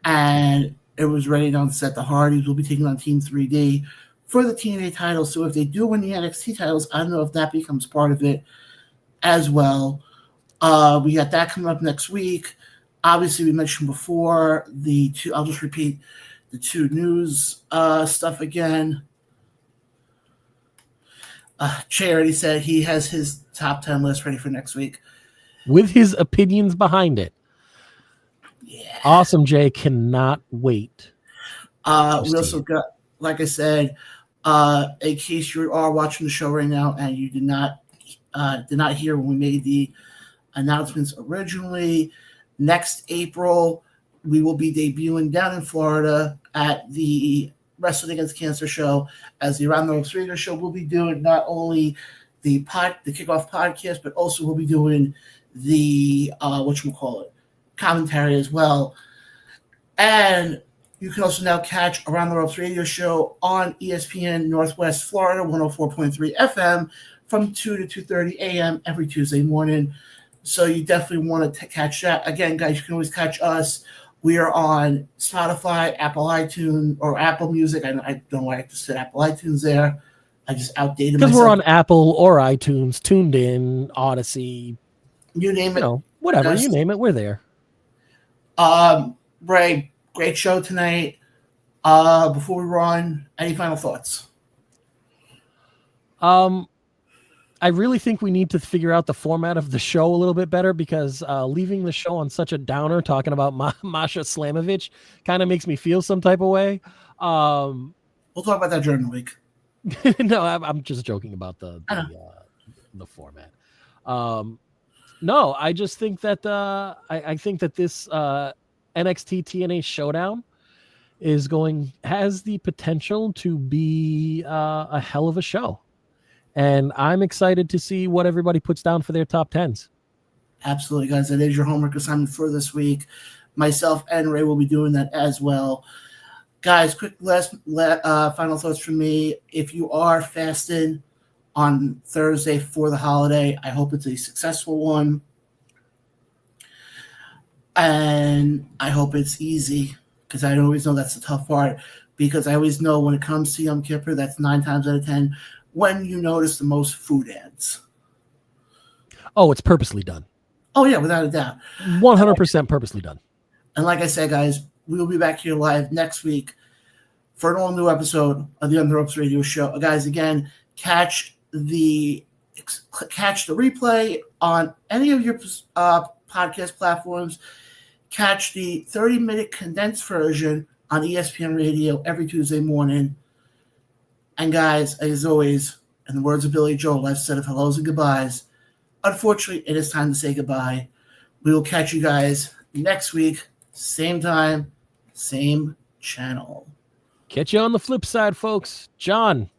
And it was ready announced that the Hardys will be taking on Team 3D for the TNA title. So if they do win the NXT titles, I don't know if that becomes part of it as well. We got that coming up next week. Obviously, we mentioned before I'll just repeat the 2 news stuff again. Jay already said he has his top 10 list ready for next week, with his opinions behind it. Yeah. Awesome, Jay. Cannot wait. We also got, like I said, in case you are watching the show right now and you did not hear when we made the announcements originally, next April we will be debuting down in Florida at the Wrestling Against Cancer show, as the Around the Ropes Radio show. We'll be doing not only the kickoff podcast, but also we'll be doing the whatchamacallit, commentary as well. And you can also now catch Around the Ropes radio show on ESPN Northwest Florida 104.3 FM from 2 to 2:30 a.m. every Tuesday morning. So you definitely want to catch that. Again, guys, you can always catch us. We are on Spotify, Apple iTunes, or Apple Music. I don't know why I just said Apple iTunes there. I just outdated myself. Because we're on Apple or iTunes, tuned in, Odyssey. You name it. Whatever, you name it, we're there. Ray, great show tonight. Before we run, any final thoughts? I really think we need to figure out the format of the show a little bit better, because leaving the show on such a downer, talking about Masha Slamovich, kind of makes me feel some type of way. We'll talk about that during the week. No, I'm just joking about the format. No, I just think that I think that this NXT TNA showdown has the potential to be a hell of a show. And I'm excited to see what everybody puts down for their top 10s. Absolutely, guys. That is your homework assignment for this week. Myself and Ray will be doing that as well. Guys, quick final thoughts from me. If you are fasting on Thursday for the holiday, I hope it's a successful one. And I hope it's easy, because I always know that's the tough part. Because I always know when it comes to Yom Kippur, that's 9 times out of 10 when you notice the most food ads. Oh, it's purposely done. Oh, yeah, without a doubt. 100% purposely done. And like I said, guys, we will be back here live next week for an all-new episode of the On the Ropes Radio Show. Guys, again, catch the replay on any of your podcast platforms. Catch the 30-minute condensed version on ESPN Radio every Tuesday morning. And guys, as always, in the words of Billy Joel, I've said of hellos and goodbyes. Unfortunately, it is time to say goodbye. We will catch you guys next week, same time, same channel. Catch you on the flip side, folks. John,